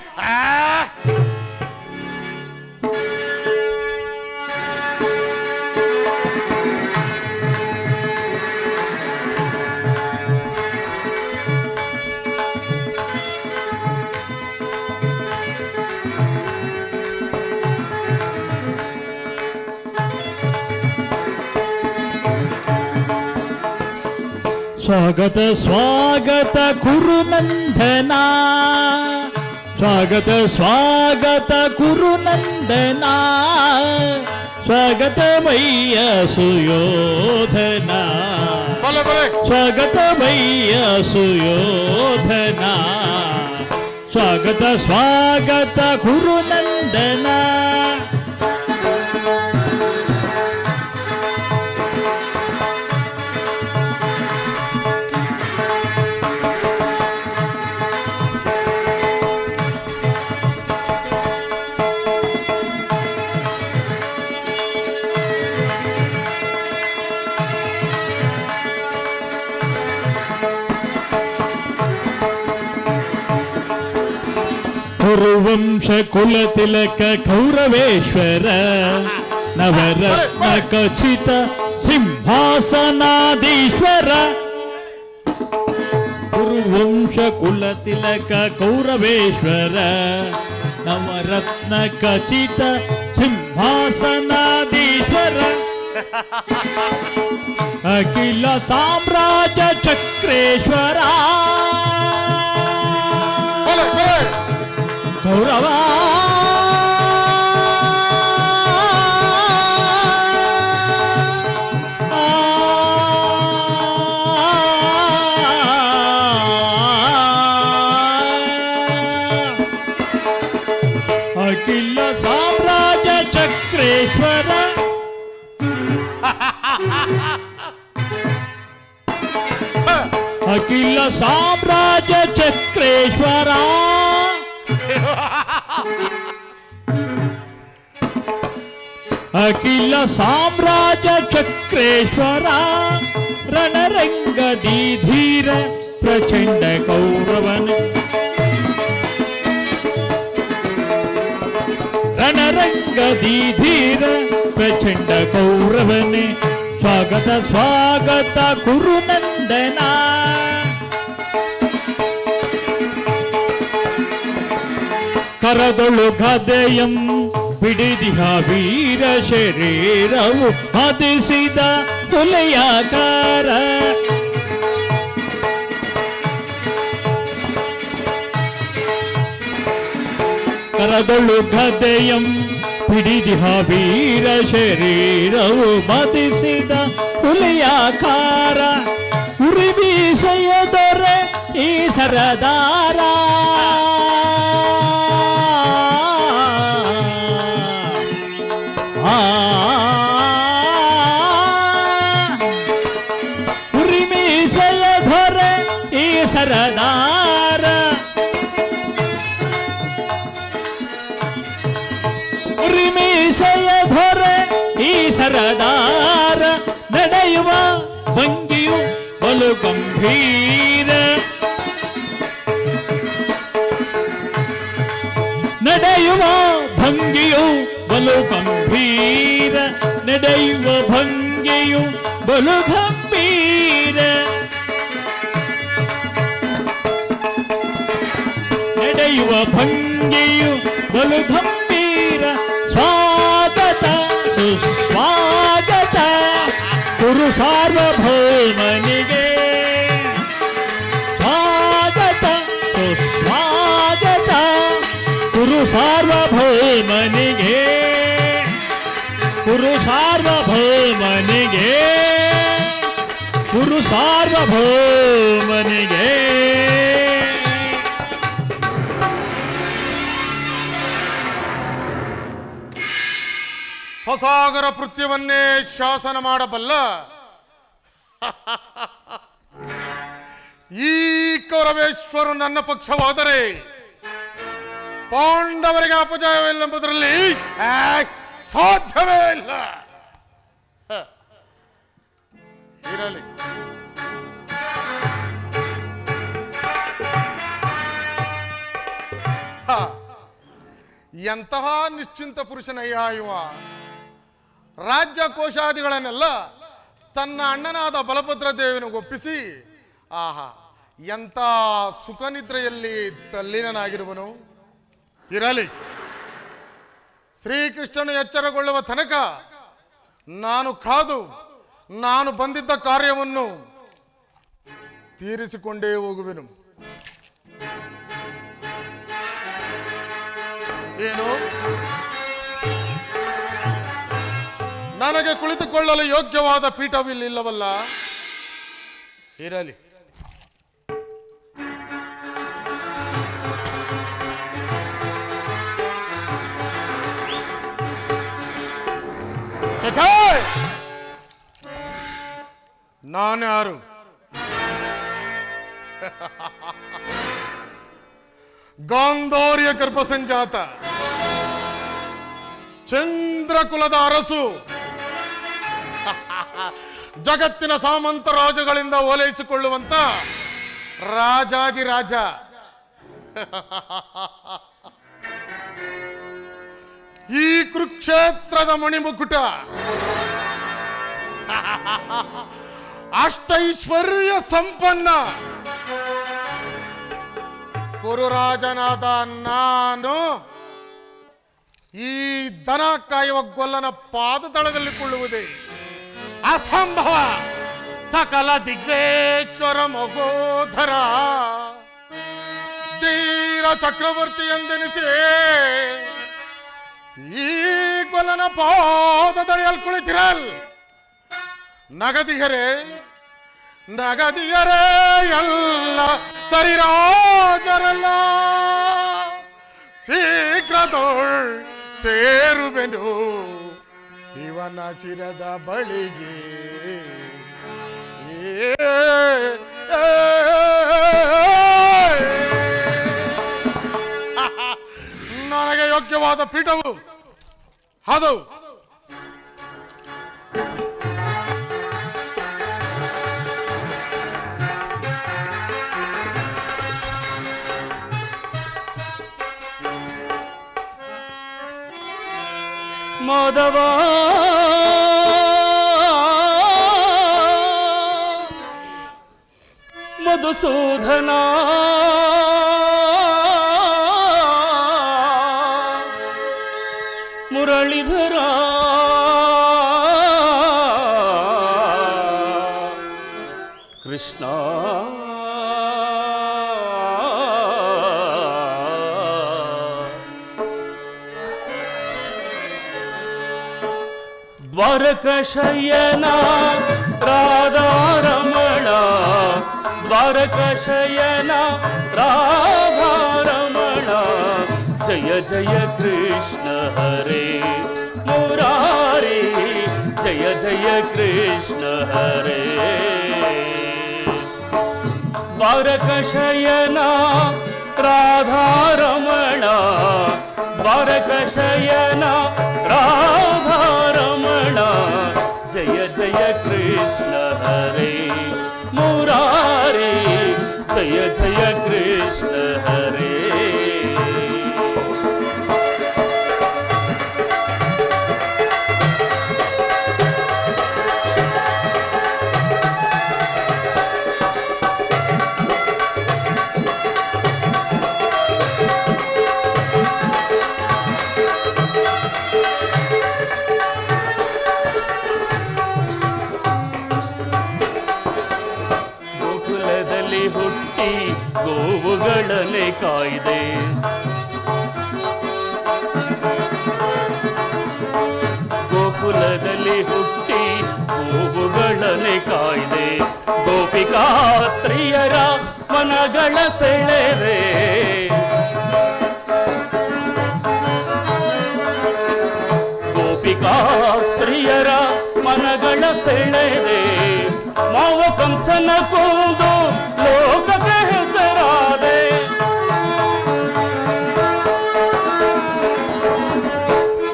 ಸ್ವಾಗತ ಸ್ವಾಗತ ಕುರುನಂದನ, ಸ್ವಾಗತ ಸ್ವಾಗತ ಕುರುನಂದನ, ಸ್ವಾಗತ ವಯ್ಯ ಸುಯೋಧನ, ಸ್ವಾಗತ ವಯ್ಯ ಸುಯೋಧನ, ಸ್ವಾಗತ ಸ್ವಾಗತ ಕುರುನಂದನ. ಕುರುವಂಶ ಕುಲತಿಲಕ ಕೌರವೇಶ್ವರ, ನವರತ್ನ ಖಚಿತ ಸಿಂಹಾಸನಾಧೀಶ್ವರ. ಕುರುವಂಶ ಕುಲತಿಲಕ ಕೌರವೇಶ್ವರ, ನವರತ್ನ ಖಚಿತ ಸಿಂಹಾಸನಾಧೀಶ್ವರ. ಅಖಿಲ ಸಾಮ್ರಾಜ್ಯ ಚಕ್ರೇಶ್ವರ, ಕೌರವ ಅಖಿಲ ಸಾಮ್ರಾಜ್ಯ ಚಕ್ರೇಶ್ವರ. ಅಖಿಲ ಸಾಮ್ರಾಜ್ಯ ಚಕ್ರೇಶ್ವರ. ಅಖಿಲ ಸಾಮ್ರಾಜ್ಯ ಚಕ್ರೇಶ್ವರ, ರಣರಂಗದಿ ಧೀರ ಪ್ರಚಂಡ ಕೌರವನ, ರಣರಂಗದಿ ಧೀರ ಪ್ರಚಂಡ ಕೌರವನೆ. ಸ್ವಾಗತ ಸ್ವಾಗತ ಕುರುನಂದನ, ಕರದೊಳು ಗದೆಯಂ ಹಿಡಿದಿಹ ವೀರ ಶರೀರವು ಹದಿಸಿದ ಕೊಲೆಯಾಕಾರ. ಕರದೊಳು ಗದೆಯಂ ಹಿಡಿದಿಹ ವೀರ ಶರೀರವು ಮದಿಸಿದ ಕೊಲೆಯಾಕಾರ. ಉರಿ ಬೀಸೆಯ ದೊರೆ ಈ ಸರದಾರ, ಉರಿಮೀಸೆಯ ಧೊರೆ ಈ ಸರದಾರ. ಉರಿಮೀಸೆಯ ಧೊರೆ ಈ ಸರದಾರ, ನಡೆಯುವ ಭಂಗಿಯು ಬಲು ಗಂಭೀರ. ನಡೆಯುವ ಭಂಗಿಯು ಬಲು ಗಂಭೀರ, ನಡೆಯುವ ಭಂಗಿಯು ಬಲು ಗಂಭೀರ. ನಡೆಯುವ ಭಂಗಿಯು ಬಲು ಗಂಭೀರ. ಸ್ವಾಗತ ಸುಸ್ವಾಗತ ಕುರು ಸಾರ್ವಭೌಮನಿಗೆ, ಸ್ವಾಗತ ಸುಸ್ವಾಗತ ಕುರು ಸಾರ್ವಭೌಮನಿಗೆ. ಕುರು ಸಾರ್ವಭೌಮನಿಗೆ ಕುರು ಸಾರ್ವಭೌಮನಿಗೆ ಸ್ವಸಾಗರ ಕೃತ್ಯವನ್ನೇ ಶಾಸನ ಮಾಡಬಲ್ಲ ಈ ಕೌರವೇಶ್ವರು ನನ್ನ ಪಕ್ಷವಾದರೆ ಪಾಂಡವರಿಗೆ ಅಪಜಯವಿಲ್ಲೆಂಬುದರಲ್ಲಿ ಸಾಧ್ಯವೇ ಇಲ್ಲ. ಇರಲಿ, ಎಂತಹ ನಿಶ್ಚಿಂತ ಪುರುಷನಯ್ಯ ಇವ. ರಾಜ್ಯ ಕೋಶಾದಿಗಳನ್ನೆಲ್ಲ ತನ್ನ ಅಣ್ಣನಾದ ಬಲಭದ್ರ ದೇವನಿಗೊಪ್ಪಿಸಿ ಆಹಾ ಎಂಥ ಸುಖನಿದ್ರೆಯಲ್ಲಿ ತಲ್ಲೀನನಾಗಿರುವನು. ಇರಲಿ, ಶ್ರೀಕೃಷ್ಣನು ಎಚ್ಚರಗೊಳ್ಳುವ ತನಕ ನಾನು ಕಾದು ನಾನು ಬಂದಿದ್ದ ಕಾರ್ಯವನ್ನು ತೀರಿಸಿಕೊಂಡೇ ಹೋಗುವೆನು. ಏನು, ನನಗೆ ಕುಳಿತುಕೊಳ್ಳಲು ಯೋಗ್ಯವಾದ ಪೀಠವಿಲ್ಲವಲ್ಲ? ಇರಲಿ, ನಾನ್ಯಾರು? ಗಾಂಧಾರ್ಯ ಗರ್ಭ ಸಂಜಾತ ಚಂದ್ರಕುಲದ ಅರಸು, ಜಗತ್ತಿನ ಸಾಮಂತ ರಾಜಗಳಿಂದ ಓಲೈಸಿಕೊಳ್ಳುವಂತ ರಾಜಾದಿರಾಜ. ಈ ಕುರುಕ್ಷೇತ್ರದ ಮಣಿಮುಕುಟ ಅಷ್ಟೈಶ್ವರ್ಯ ಸಂಪನ್ನ ಕುರುರಾಜನಾದ ನಾನು ಈ ದನ ಕಾಯುವ ಗೊಲ್ಲನ ಪಾದತಳದಲ್ಲಿ ಕೊಳ್ಳುವುದೇ ಅಸಂಭವ. ಸಕಲ ದಿಗ್ವೇಶ್ವರ ಮಗೋಧರ ತೀರ ಚಕ್ರವರ್ತಿ ಎಂದೆನಿಸಿ ಈ ಗೊಲ್ಲನ ಪಾದದಳಿಯಲ್ಲಿ ಕುಳಿತಿರಲ್. ನಗದಿಗರೇ ನಗದಿಗರೇ ಎಲ್ಲ ಸರಿರಾಜರಲ್ಲ, ಶೀಘ್ರದೋಳ್ ಸೇರುವೆನು ಇವನ ಚಿರದ ಬಳಿಗೆ. ನನಗೆ ಯೋಗ್ಯವಾದ ಪೀಠವು ಅದು. ಮಾಧವ ಮಧುಸೂದನ ಮುರಳೀಧರ ಕೃಷ್ಣ ದ್ವಾರಕಶಯನ ರಾಧಾರಮಣ ದ್ವಾರಕಶಯನ ರಾಧಾರಮಣ ಜಯ ಜಯ ಕೃಷ್ಣ ಹರೇ ಮುರಾರಿ ಜಯ ಜಯ ಕೃಷ್ಣ ಹರೇ ದ್ವಾರಕಶಯನ ರಾಧಾರಮಣ ದ್ವಾರಕಶಯನ ರಾಧಾರಮಣ ಜಯ ಜಯ ಕೃಷ್ಣ ಹರೇ ಮುರಾರಿ ಜಯ ಜಯ ಕೃಷ್ಣ ಹರೇ ಹುಟ್ಟಿ ಗೋವುಗಳನ್ನೇ ಕಾಯ್ದೆ ಕುಲದಲ್ಲಿ ಹುಟ್ಟಿ ಗೋವುಗಳನ್ನೇ ಕಾಯ್ದೆ ಗೋಪಿಕಾ ಸ್ತ್ರೀಯರ ಮನಗಳ ಸೆಳೆದೆ ಗೋಪಿಕಾ ಸ್ತ್ರೀಯರ ಮನಗಳ ಸೆಳೆದೆ ಮಾವ ಕಂಸನ ಕೊಂದು ಲೋಕಕ್ಕೆ ಹೆಸರಾದೆ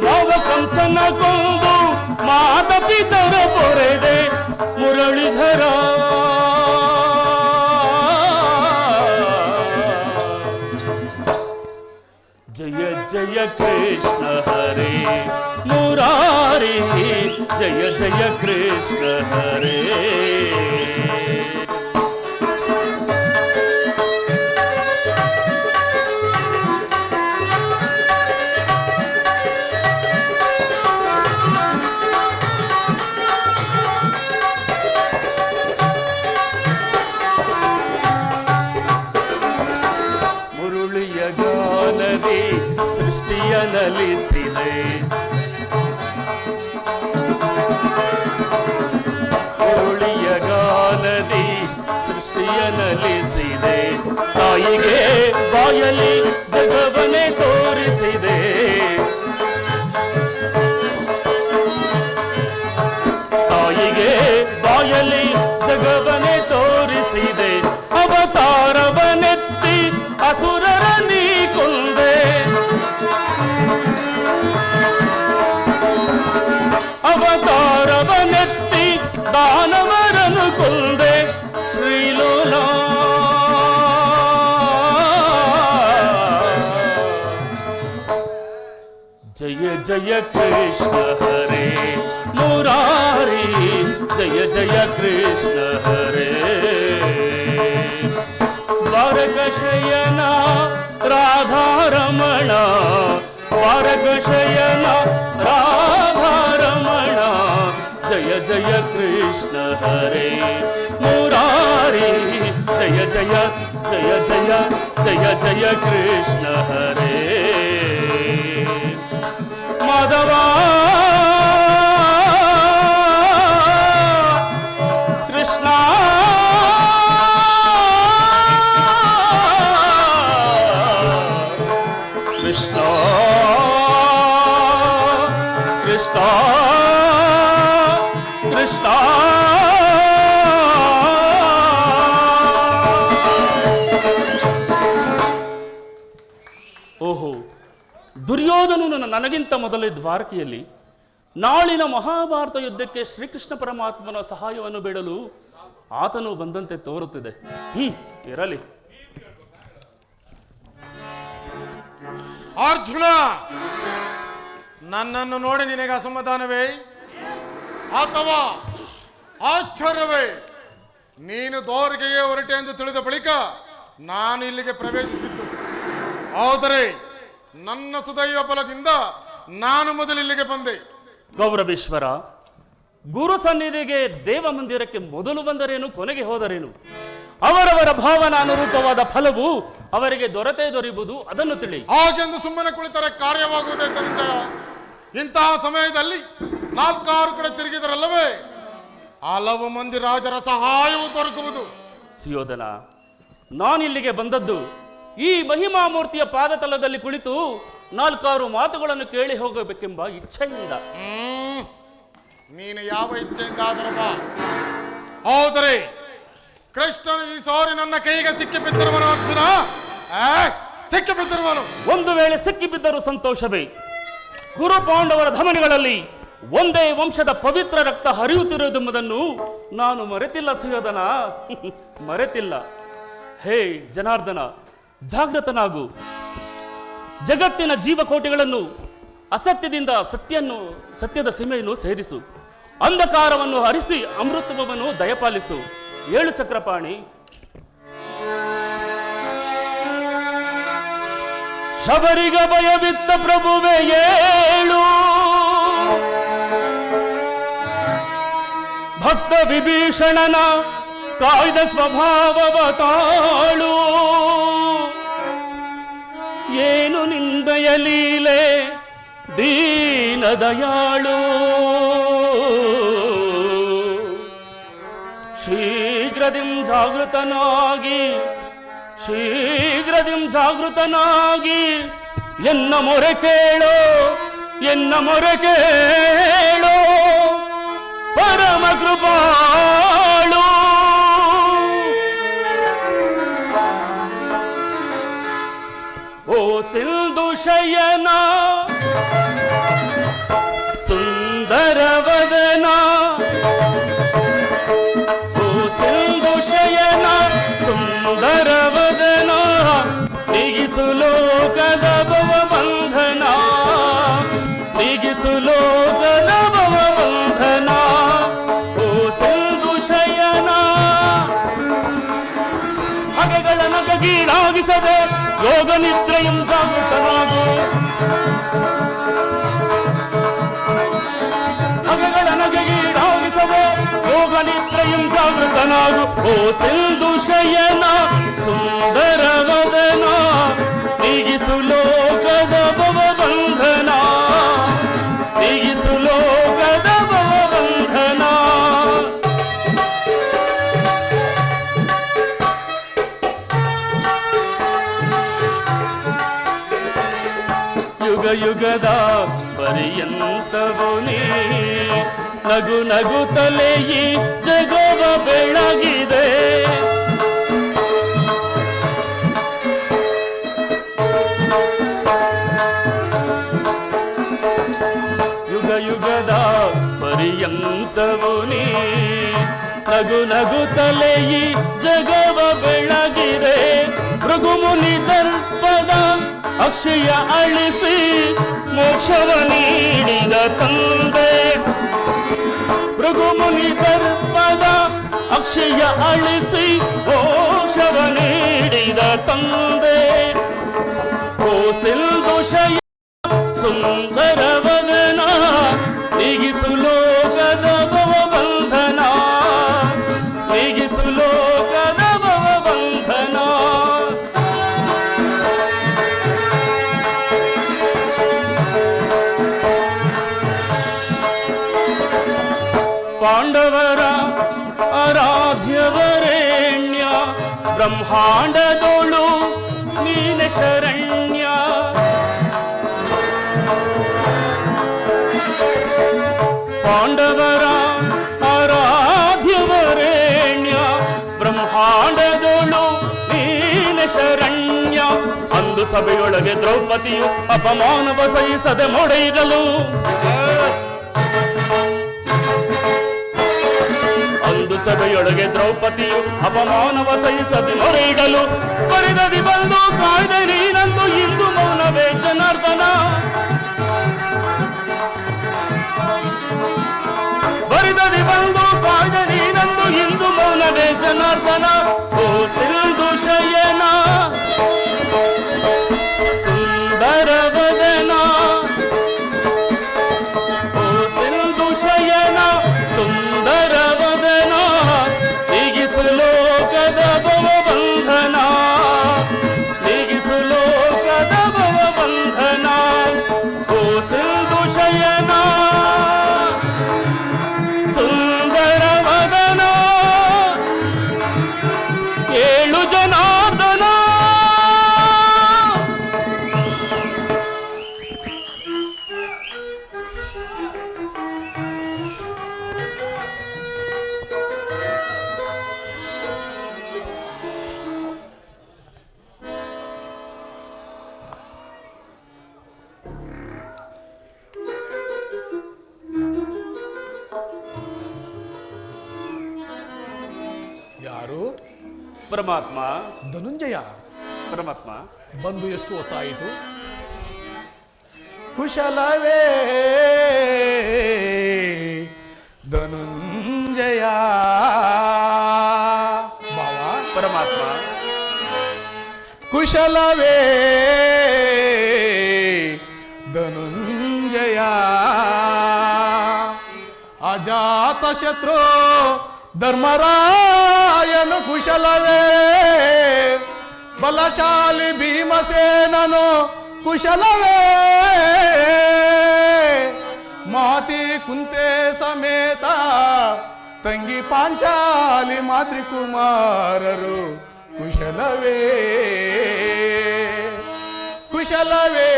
ಮಾವ ಕಂಸನ ಕೊಂದು ಮಾತ ಪಿತರ ಪೊರೆದೆ ಮುರಳೀಧರ ಜಯ ಜಯ ಕೃಷ್ಣ ಹರೇ ಮುರಾರಿ ಜಯ ಜಯ ಕೃಷ್ಣ ಹರೇ ಮುರುಳಿಯ ಗಾನದಿ ಸೃಷ್ಟಿಯ ನಲಿಸಿದೆ ಮುರುಳಿಯ ಗಾನದಿ ಸೃಷ್ಟಿಯ ನಲಿಸಿದೆ ತಾಯಿಗೆ ಬಾಯಲಿ ಜಗವನ್ನೇ ತೋರಿಸಿದೆ ತಾಯಿಗೆ ಬಾಯಲಿ ಜಗವನ್ನೇ ತೋರಿಸಿದೆ ಅವತಾರವನೆತ್ತಿ ಅಸುರರ ನೀ ಕೊಂದೆ ಅವತಾರವನೆತ್ತಿ ದಾನವರನು ಕೊಂದೆ ಶ್ರೀಲೋಲ ಜಯ ಜಯ ಕೃಷ್ಣ ಹರೇ ಮುರಾರಿ ಜಯ ಜಯ ಕೃಷ್ಣ ಹರೇ ದ್ವಾರಕಶಯನ ರಾಧಾರಮಣ ದ್ವಾರಕಶಯನ ರಾಧಾರಮಣ ಜಯ ಜಯ ಕೃಷ್ಣ ಹರೇ ಮುರಾರಿ ಜಯ ಜಯ ಜಯ ಜಯ ಜಯ ಜಯ ಕೃಷ್ಣ ಹರೇ ಮಾಧವ ಕೃಷ್ಣ ಕೃಷ್ಣ ಕೃಷ್ಣ ಕೃಷ್ಣ ಓಹೋ ದುರ್ಯೋಧನನು ನನಗಿಂತ ಮೊದಲೇ ದ್ವಾರಕೆಯಲ್ಲಿ ನಾಳಿನ ಮಹಾಭಾರತ ಯುದ್ಧಕ್ಕೆ ಶ್ರೀಕೃಷ್ಣ ಪರಮಾತ್ಮನ ಸಹಾಯವನ್ನು ಬೇಡಲು ಆತನು ಬಂದಂತೆ ತೋರುತ್ತಿದೆ ಇರಲಿ ಅರ್ಜುನ ನನ್ನನ್ನು ನೋಡಿ ನಿನಗೆ ಅಸಮಾಧಾನವೇ ಅಥವಾ ಆಶ್ಚರ್ಯವೇ? ನೀನು ದ್ವಾರಕೆಗೆ ಹೊರಟೆ ಎಂದು ತಿಳಿದ ಬಳಿಕ ನಾನು ಇಲ್ಲಿಗೆ ಪ್ರವೇಶಿಸಿದ್ದು. ಆದರೆ ನನ್ನ ಸುದೈವ ಬಲದಿಂದ ನಾನು ಮೊದಲು ಇಲ್ಲಿಗೆ ಬಂದೆ. ಗೌರವೇಶ್ವರ, ಗುರು ಸನ್ನಿಧಿಗೆ ದೇವ ಮಂದಿರಕ್ಕೆ ಮೊದಲು ಬಂದರೇನು ಕೊನೆಗೆ ಹೋದರೇನು? ಅವರವರ ಭಾವನ ಅನುರೂಪವಾದ ಫಲವು ಅವರಿಗೆ ದೊರೆಯುವುದು, ಅದನ್ನು ತಿಳಿ. ಹಾಗೆಂದು ಸುಮ್ಮನೆ ಕುಳಿತರೆ ಕಾರ್ಯವಾಗುವುದೇ ಧನಂಜಯ. ಇಂತಹ ಸಮಯದಲ್ಲಿ 4-6 ಕಡೆ ತಿರುಗಿದರಲ್ಲವೇ ಹಲವು ಮಂದಿ ರಾಜರ ಸಹಾಯವು ದೊರಕುವುದು. ಸುಯೋಧನ, ನಾನಿಲ್ಲಿಗೆ ಬಂದದ್ದು ಈ ಮಹಿಮಾಮೂರ್ತಿಯ ಪಾದತಲದಲ್ಲಿ ಕುಳಿತು 4-6 ಮಾತುಗಳನ್ನು ಕೇಳಿ ಹೋಗಬೇಕೆಂಬ ಇಚ್ಛೆಯಿಂದ. ನೀನು ಯಾವ ಇಚ್ಛೆಯಿಂದ ಆದರೂ ಬಾ. ಹೌದರೆ ಕೃಷ್ಣನು ಈ ಸಾರಿ ನನ್ನ ಕೈಗೆ ಸಿಕ್ಕಿಬಿದ್ದಿರುವನು. ಅರ್ಜುನ, ಸಿಕ್ಕಿಬಿದ್ದಿರುವನು. ಒಂದು ವೇಳೆ ಸಿಕ್ಕಿಬಿದ್ದರೂ ಸಂತೋಷವೇ. ಕುರು ಪಾಂಡವರ ಧಮನಿಗಳಲ್ಲಿ ಒಂದೇ ವಂಶದ ಪವಿತ್ರ ರಕ್ತ ಹರಿಯುತ್ತಿರುವುದೆಂಬುದನ್ನು ನಾನು ಮರೆತಿಲ್ಲ ಸುಯೋಧನ, ಮರೆತಿಲ್ಲ. ಹೇ ಜನಾರ್ದನ, ಜಾಗೃತನಾಗು. ಜಗತ್ತಿನ ಜೀವಕೋಟಿಗಳನ್ನು ಅಸತ್ಯದಿಂದ ಸತ್ಯದ ಸೀಮೆಯನ್ನು ಸೇರಿಸು. ಅಂಧಕಾರವನ್ನು ಹರಿಸಿ ಅಮೃತವನ್ನು ದಯಪಾಲಿಸು. 7 ಚಕ್ರಪಾಣಿ. ಶಬರಿಗ ಭಯವಿತ್ತ ಪ್ರಭುವೆ ಏಳು, ಭಕ್ತ ವಿಭೀಷಣನ ಕಾಯ್ದ ಸ್ವಭಾವವ ತಾಳು. ಏನು ನಿಂದಯ ಲೀಲೆ ದೀನ ದಯಾಳು. ಜಾಗೃತನಾಗಿ ಎನ್ನ ಮೊರೆ ಕೇಳೋ ಪರಮ ಕೃಪಾಳು. ಓ ಸಿಂಧು ಶಯನ ಸುಂದರ ವದನ, ಓ ಸಿಂಧು ಶಯನ ಸುಂದರ ವದನ, ನೀಗಿಸು ಲೋಕದ ಭವ ಬಂಧನ, ನೀಗಿಸು ಲೋಕದ ಭವ ಬಂಧನ. ಓ ಸಿಂಧು ಶಯನ ಹಗೆಗಳ ನಗಗೀಡಾಗಿಸದೆ ಯೋಗ ನಿದ್ರೆಯಂ ಜಾಗೃತನಾಗು, ಹಗೆಗಳ ನಗಗೀಡಾಗಿಸದೆ ಯೋಗ ನಿದ್ರೆಯಂ ಜಾಗೃತನಾಗು. ಓ ಸಿಂಧು ಶಯನ ಸುಂದರ ವದನ, ನೀಗಿಸು ಲೋಕದ ಭವ ಬಂಧನ, ನೀಗಿಸು ಲೋಕದ ಭವ ಬಂಧನ. ಯುಗ ಯುಗದ ಪರ್ಯಂತವು ನೀ ನಗು ನಗುತ್ತಲೇ ಈ ಜಗವ ಬೆಳಗಿದೆ. ಯುಗ ಯುಗದ ಪರ್ಯಂತವು ನೀ ನಗು ನಗುತ್ತಲೇ ಈ ಜಗವ ಬೆಳಗಿದೆ. ಭೃಗುಮುನಿ ದರ್ಪದ ಅಕ್ಷಯ ಅಳಿಸಿ ಮೋಕ್ಷವ ನೀಡಿದ ತಂದೆ, ಭೃಗುಮುನಿ ದರ್ಪದ ಅಕ್ಷಯ ಅಳಿಸಿ ಮೋಕ್ಷವ ನೀಡಿದ ತಂದೆ. ಓ ಸಿಂಧು ಶಯನ ಸುಂದರ ವದನ, ನೀಗಿಸು ಲೋಕದ ಭವ ಬಂಧನ, ನೀಗಿಸು ಲೋಕದ ಭವ ಬಂಧನ. ಪಾಂಡವರ ಆರಾಧ್ಯವರೇಣ್ಯ, ಬ್ರಹ್ಮಾಂಡದೋಳು ನೀನೆ ಶರಣ್ಯ. ಪಾಂಡವರ ಆರಾಧ್ಯವರೇಣ್ಯ, ಬ್ರಹ್ಮಾಂಡದೋಳು ನೀನೆ ಶರಣ್ಯ. ಅಂದು ಸಭೆಯೊಳಗೆ ದ್ರೌಪದಿಯು ಅಪಮಾನವ ಸಹಿಸದೆ ಮೊಡೆಯಿರಲು, ಅಂದು ಸಭೆಯೊಳಗೆ ದ್ರೌಪದಿಯು ಅಪಮಾನವ ಸಹಿಸದೆ ಮೊರೆಯಿಡಲು, ಬರಿದದಿ ಬಂದು ಕಾಯ್ದೆ ನೀನಂದು ಇಂದು ಮೌನವೇ ಜನಾರ್ದನ, ಬರಿದದಿ ಬಂದು ಕಾಯ್ದೆ ನೀನಂದು ಇಂದು ಮೌನವೇ ಜನಾರ್ದನ. ಓ ಸಿಂಧು ಶಯನ ಸುಂದರ ವದನ, ಓ ಸಿಂಧು ಶಯನ ಸುಂದರ ವದನ, ನೀಗಿಸು ಲೋಕದ ಭವ ಬಂಧನ, ನೀಗಿಸು ಲೋಕದ ಭವ ಬಂಧನ. ಓ ಸಿಂಧು ಶಯನ ಸುಂದರ ವದನ, ಏಳು ಜನಾರ್ದನ. ಯಾರು? ಪರಮಾತ್ಮ. ಧನುಂಜಯ. ಪರಮಾತ್ಮ ಬಂದು ಎಷ್ಟು ಹೊತ್ತಾಯಿತು? ಕುಶಲವೇ ಧನುಂಜಯ. ಭಾವ. ಪರಮಾತ್ಮ ಕುಶಲವೇ ಧನುಂಜಯ. ಅಜಾತ ಶತ್ರು ಧರ್ಮರಾಯನು ಕುಶಲವೇ, ಬಲಶಾಲಿ ಭೀಮಸೇನನು ಕುಶಲವೇ, ಮಾತಿ ಕುಂತೆ ಸಮೇತ ತಂಗಿ ಪಾಂಚಾಲಿ ಮಾದ್ರಿ ಕುಮಾರರು ಕುಶಲವೇ ಕುಶಲವೇ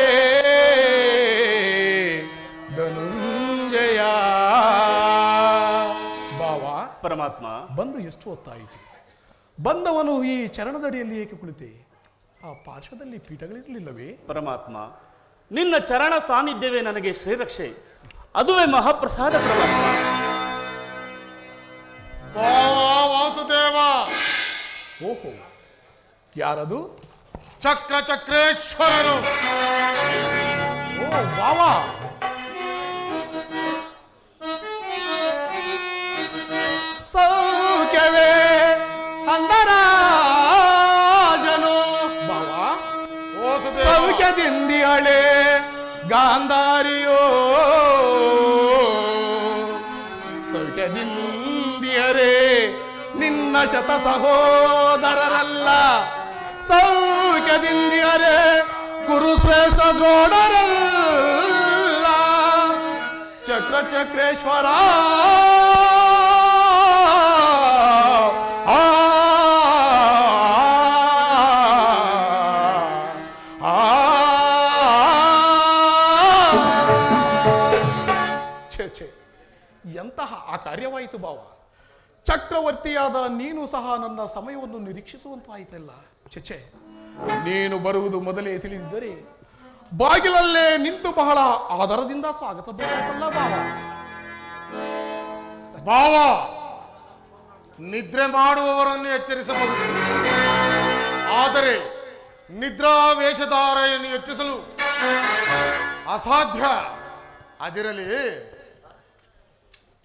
ಧನುಂಜಯ. ಬಾವ, ಪರಮಾತ್ಮ, ಬಂದು ಎಷ್ಟು ಹೊತ್ತಾಯಿತು? ಬಂದವನು ಈ ಚರಣದಡಿಯಲ್ಲಿ ಏಕೆ ಕುಳಿತೆ? ಆ ಪಾರ್ಶ್ವದಲ್ಲಿ ಪೀಠಗಳಿರಲಿಲ್ಲವೇ? ಪರಮಾತ್ಮ, ನಿನ್ನ ಚರಣ ಸಾನ್ನಿಧ್ಯವೇ ನನಗೆ ಶ್ರೀರಕ್ಷೆ, ಅದುವೇ ಮಹಾಪ್ರಸಾದ. ಪರಮಾತ್ಮ, ವಾಸುದೇವ. ಓಹೋ, ಯಾರದು? ಚಕ್ರ ಚಕ್ರೇಶ್ವರರು. ಓ ಬಾವಾ, ಸೌಖ್ಯವೇ ಅಂದರಾಜನು. ಬಾವಾ, ವಾಸುದೇವ. ಸೌಖ್ಯದಿಂದಿಯಳೆ ಗಾಂಧಾರಿಯೋ, ಸೌಖ್ಯದಿಂದಿಯರೇ ನಿನ್ನ ಶತ ಸಹೋದರರಲ್ಲ, ಸೌಖ್ಯದಿಂದಿಯರೇ ಕುರುಶ್ರೇಷ್ಠ ದ್ರೋಣರಲ್ಲ. ಚಕ್ರ ಚಕ್ರೇಶ್ವರ ಎಂತಹ ಆ ಕಾರ್ಯವಾಯಿತು ಬಾವ. ಚಕ್ರವರ್ತಿಯಾದ ನೀನು ಸಹ ನನ್ನ ಸಮಯವನ್ನು ನಿರೀಕ್ಷಿಸುವಂತಾಯಿತಲ್ಲ. ಛೆ, ನೀನು ಬರುವುದು ಮೊದಲೇ ತಿಳಿದಿದ್ದರೆ ಬಾಗಿಲಲ್ಲೇ ನಿಂತು ಬಹಳ ಆದರದಿಂದ ಸ್ವಾಗತ ಬೇಕಾಯ್ತಲ್ಲ ಬಾವ. ಭಾವ, ನಿದ್ರೆ ಮಾಡುವವರನ್ನು ಎಚ್ಚರಿಸಬಹುದು, ಆದರೆ ನಿದ್ರಾ ವೇಷಧಾರೆಯನ್ನು ಹೆಚ್ಚಿಸಲು ಅಸಾಧ್ಯ. ಅದಿರಲಿ,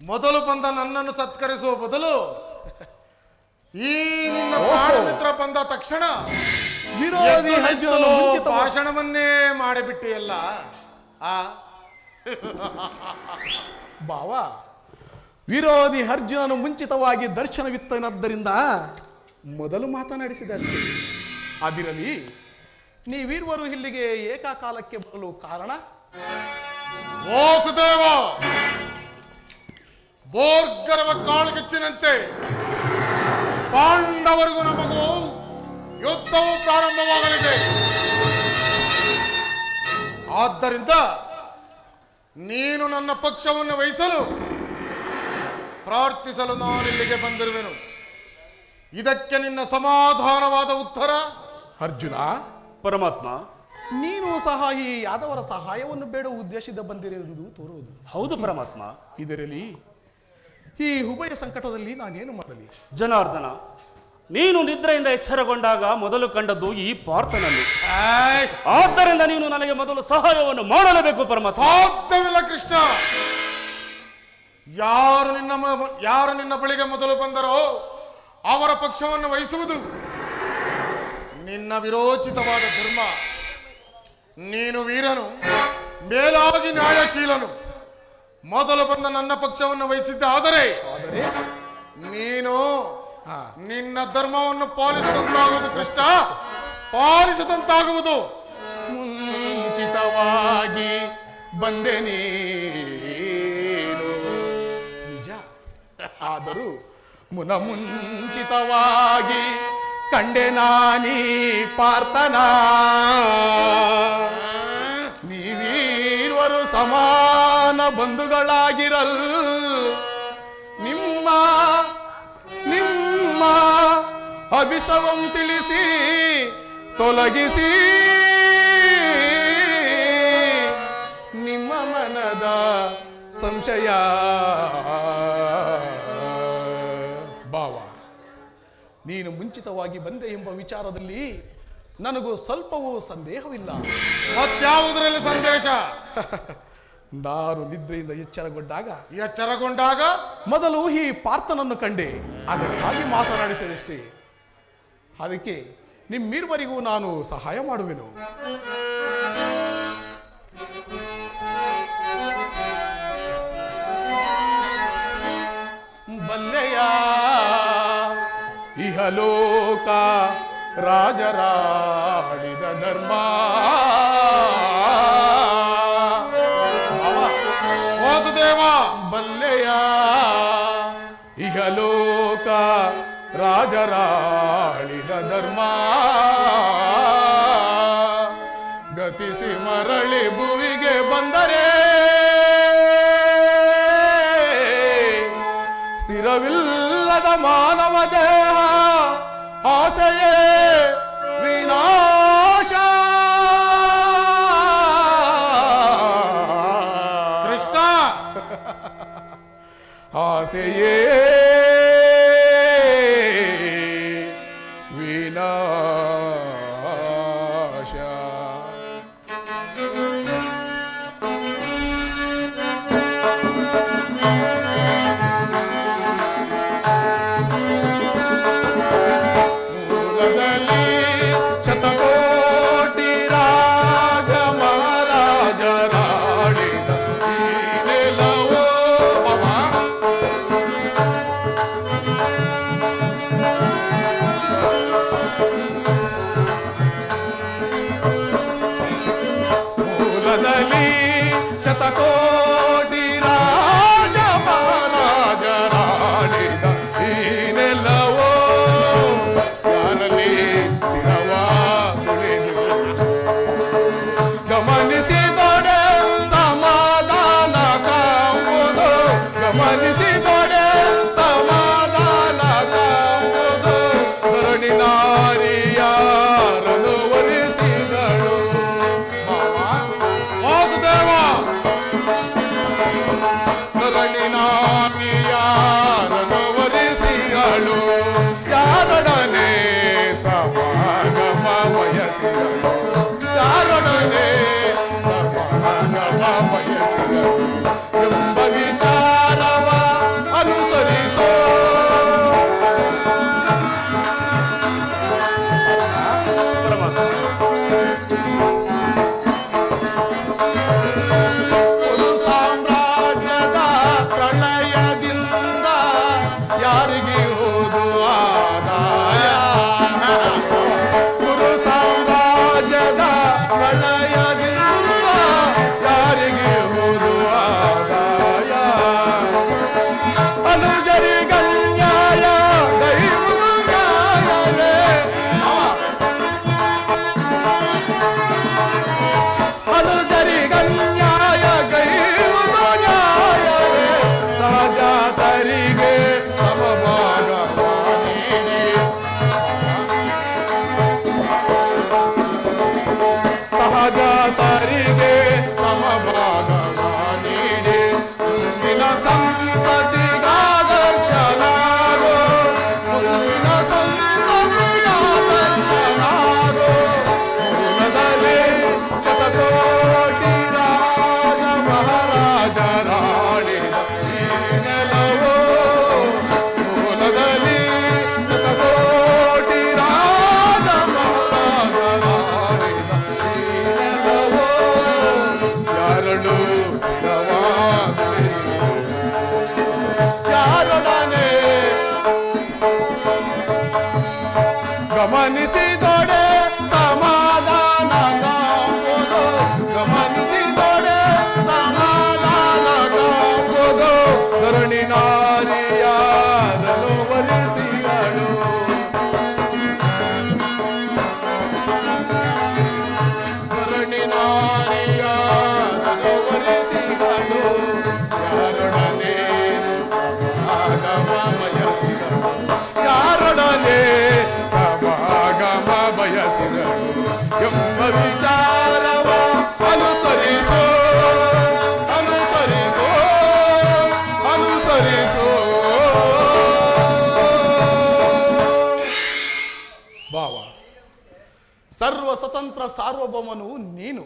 ಮೊದಲು ಬಂದ ನನ್ನನ್ನು ಸತ್ಕರಿಸುವ ಬದಲು ಈ ನಿನ್ನ ಪ್ರಾಣ ಮಿತ್ರ ಬಂದ ತಕ್ಷಣ ವಿರೋಧಿ ಅರ್ಜುನನು ಮುಂಚಿತವಾಗಿ ಭಾಷಣವನ್ನೇ ಮಾಡಿಬಿಟ್ಟಿಯಲ್ಲ. ಆ ಬಾವ, ವಿರೋಧಿ ಅರ್ಜುನನು ಮುಂಚಿತವಾಗಿ ದರ್ಶನವಿತ್ತನದ್ದರಿಂದ ಮೊದಲು ಮಾತನಾಡಿಸಿದೆ ಅಷ್ಟೇ. ಅದಿರಲಿ, ನೀವಿರುವರು ಇಲ್ಲಿಗೆ ಏಕಕಾಲಕ್ಕೆ ಬರಲು ಕಾರಣ? ವಾಸುದೇವ, ಬೋರ್ಗರವ ಕಾಳುಗಿಚ್ಚಿನಂತೆ ಪಾಂಡವರಿಗೂ ನಮಗೂ ಯುದ್ಧವು ಪ್ರಾರಂಭವಾಗಲಿದೆ. ಆದ್ದರಿಂದ ನೀನು ನನ್ನ ಪಕ್ಷವನ್ನು ವಹಿಸಲು ಪ್ರಾರ್ಥಿಸಲು ನಾನಿಲ್ಲಿಗೆ ಬಂದಿರುವೆನು. ಇದಕ್ಕೆ ನಿನ್ನ ಸಮಾಧಾನವಾದ ಉತ್ತರ? ಅರ್ಜುನ, ಪರಮಾತ್ಮ, ನೀನು ಸಹ ಈ ಯಾದವರ ಸಹಾಯವನ್ನು ಬೇಡುವ ಉದ್ದೇಶದಿಂದ ಬಂದಿರುವುದು ತೋರುವುದು. ಹೌದು ಪರಮಾತ್ಮ. ಇದರಲ್ಲಿ ಈ ಉಭಯ ಸಂಕಟದಲ್ಲಿ ನಾನೇನು ಮಾಡಲಿ? ಜನಾರ್ದನ, ನೀನು ನಿದ್ರೆಯಿಂದ ಎಚ್ಚರಗೊಂಡಾಗ ಮೊದಲು ಕಂಡದ್ದು ಈ ಪಾರ್ಥನನ್ನು. ಆದ್ದರಿಂದ ನೀನು ನನಗೆ ಮೊದಲು ಸಹಾಯವನ್ನು ಮಾಡಲೇಬೇಕು ಪರಮಾತ್ಮ. ಸಾಧ್ಯವಿಲ್ಲ ಕೃಷ್ಣ. ಯಾರು ನಿನ್ನ ಬಳಿಗೆ ಮೊದಲು ಬಂದರೋ ಅವರ ಪಕ್ಷವನ್ನು ವಹಿಸುವುದು ನಿನ್ನ ವಿರೋಚಿತವಾದ ಧರ್ಮ. ನೀನು ವೀರನು, ಮೇಲಾಗಿ ನ್ಯಾಯಶೀಲನು. ಮೊದಲು ಬಂದ ನನ್ನ ಪಕ್ಷವನ್ನು ವಹಿಸಿದ್ದ ಆದರೆ ನೀನು ನಿನ್ನ ಧರ್ಮವನ್ನು ಪಾಲಿಸಿದಂತಾಗುವುದು ಕೃಷ್ಣ, ಪಾಲಿಸಿದಂತಾಗುವುದು. ಮುಂಚಿತವಾಗಿ ಬಂದೆ ನೀನು ನಿಜ, ಆದರೂ ಮುಂಚಿತವಾಗಿ ಕಂಡೆ ನಾನೀ ಪಾರ್ಥನ. ನೀವೀರ್ವರು ಸಮಾನ ಬಂಧುಗಳಾಗಿರಲ್, ನಿಮ್ಮ ನಿಮ್ಮ ಅಭಿಷವಂ ತಿಳಿಸಿ ತೊಲಗಿಸಿ ನಿಮ್ಮ ಮನದ ಸಂಶಯ. ಭಾವ, ನೀನು ಮುಂಚಿತವಾಗಿ ಬಂದೆ ಎಂಬ ವಿಚಾರದಲ್ಲಿ ನನಗೂ ಸ್ವಲ್ಪವೂ ಸಂದೇಹವಿಲ್ಲ. ಮತ್ಯಾವುದರಲ್ಲಿ ಸಂದೇಶ? ನಾನು ನಿದ್ರೆಯಿಂದ ಎಚ್ಚರಗೊಂಡಾಗ ಮೊದಲು ಈ ಪಾರ್ಥನನ್ನು ಕಂಡೆ, ಅದಕ್ಕಾಗಿ ಮಾತನಾಡಿಸದಷ್ಟೇ. ಅದಕ್ಕೆ ನಿಮ್ಮಿರುವರಿಗೂ ನಾನು ಸಹಾಯ ಮಾಡುವೆನು. ಬಲ್ಲೆಯ ಇಹಲೋಕ ರಾಜರಾಡಿದ ಧರ್ಮ. ವಾಸುದೇವ, ಬಲ್ಲೆಯ ಇಹ ರಾಜರಾಳಿದ ಧರ್ಮ ಗತಿಸಿ ಮರಳಿ ಭುವಿಗೆ ಬಂದರೆ ಸ್ಥಿರವಿಲ್ಲದ ಮಾನವ ದೇಹ ಆಸೆಯೇ ವಿನಾಶ. ಕೃಷ್ಣ ಆಸೆಯೇ ವಿನಾಶ. ಮೂಲದಲ್ಲಿ ಶತಕೋಟಿ ರಾಜ ಮಹಾರಾಜರಾಡಿದ ಈ ನೆಲವೋ ಮೂಲದಲ್ಲಿ ಶತಕೋಟಿ ರಾಜ ಮಹಾರಾಜರಾಡಿದ ಈ ನೆಲವೋ ಯಾರಲ್ಲಿ ಸ್ಥಿರವಾ ಉಳಿದು ಗಮನಿಸಿದೊಡೆ ಸಮಾಧಾನ ಕಾಂಬುದು ಗಮನಿಸಿದೊಡೆ ಸಮಾಧಾನ ಕಾಂಬುದು ಧರಣಿ ನಾರಿಯಾರನು ವರಿಸಿದಳು. ವಾಸುದೇವ ಧರಣಿ ನಾರಿಯಾರನು ವರಿಸಿದಳು. ಯಾರೊಡನೆ ಸಮಾಗಮ ಬಯಸಿದಳು. ಯಾರೊಡನೆ ಸಮಾಗಮ ಬಯಸಿದಳು ಎಂಬ ವಿಚಾರವ ಅನುಸರಿಸೋ. ಒಂದು ಸಾಮ್ರಾಜ್ಯದ ಪ್ರಳಯದಿಂದ ಯಾರಿಗೆ ಹೋದು ಆದಾಯ. ಗುರು ಸಾಮ್ರಾಜ್ಯದ ಪ್ರಳಯದಿಂದ ಯಾರಿಗೆ ಹೋದು ಆದಾಯ. ಅನುಜರಿಗನ್ಯಾಯ ದೈವದ ನ್ಯಾಯವೇ. ಅನುಜರಿಗನ್ಯಾಯ ಗೈರುವುದು ನ್ಯಾಯವೇ. ಸಹಜಾತರಿಗೆ ಸಮಭಾಗವ ನೀಡಿ ಸಹಜಾತರಿಗೆ ಸಮಭಾಗವ ನೀಡಿ ಮುಂದಿನ ಸಂತತಿಗಾದರ್ಶನಾಗೋ. ಮುಂದಿನ ಸಂತತಿಗಾದರ್ಶನಾಗೋ. ಮೂಲದಲ್ಲಿ ಶತಕೋಟಿ ರಾಜ ಮಹಾರಾಜರಾಡಿದ ಈ ನೆಲವೋ. ಮೂಲದಲ್ಲಿ ಶತಕೋಟಿ ರಾಜ ಮಹಾರಾಜರಾಡಿದ ಈ ನೆಲವೋ. ಯಾರಳು ಸ್ಥಿರವಾಗಲಿ ಯಾರೊಡನೆ ಗಮನಿಸಿದೊಡೆ ಸಮಾಧಾನ ಕಾಂಬುದು. ಗಮನಿಸಿದೊಡೆ ಸಮಾಧಾನ ಕಾಂಬುದು ಧರಣಿ ನಾರಿಯಾರನು ವರಿಸಿದಳು. ಧರಣಿ ನಾರಿಯಾರನು ವರಿಸಿದಳು. ಯಾರೊಡನೆ ಸಮಾಗಮ ಬಯಸಿದಳು. ಯಾರೊಡನೆ ಸಮಾಗಮ ಬಯಸಿದಳು ಎಂಬ ವಿಚಾರವ ಅನುಸರಿಸೋ. ಅನುಸರಿಸೋ ಅನುಸರಿಸೋ. ಭಾವ ಸರ್ವ ಸ್ವತಂತ್ರ ಸಾರ್ವಭೌಮನು ನೀನು.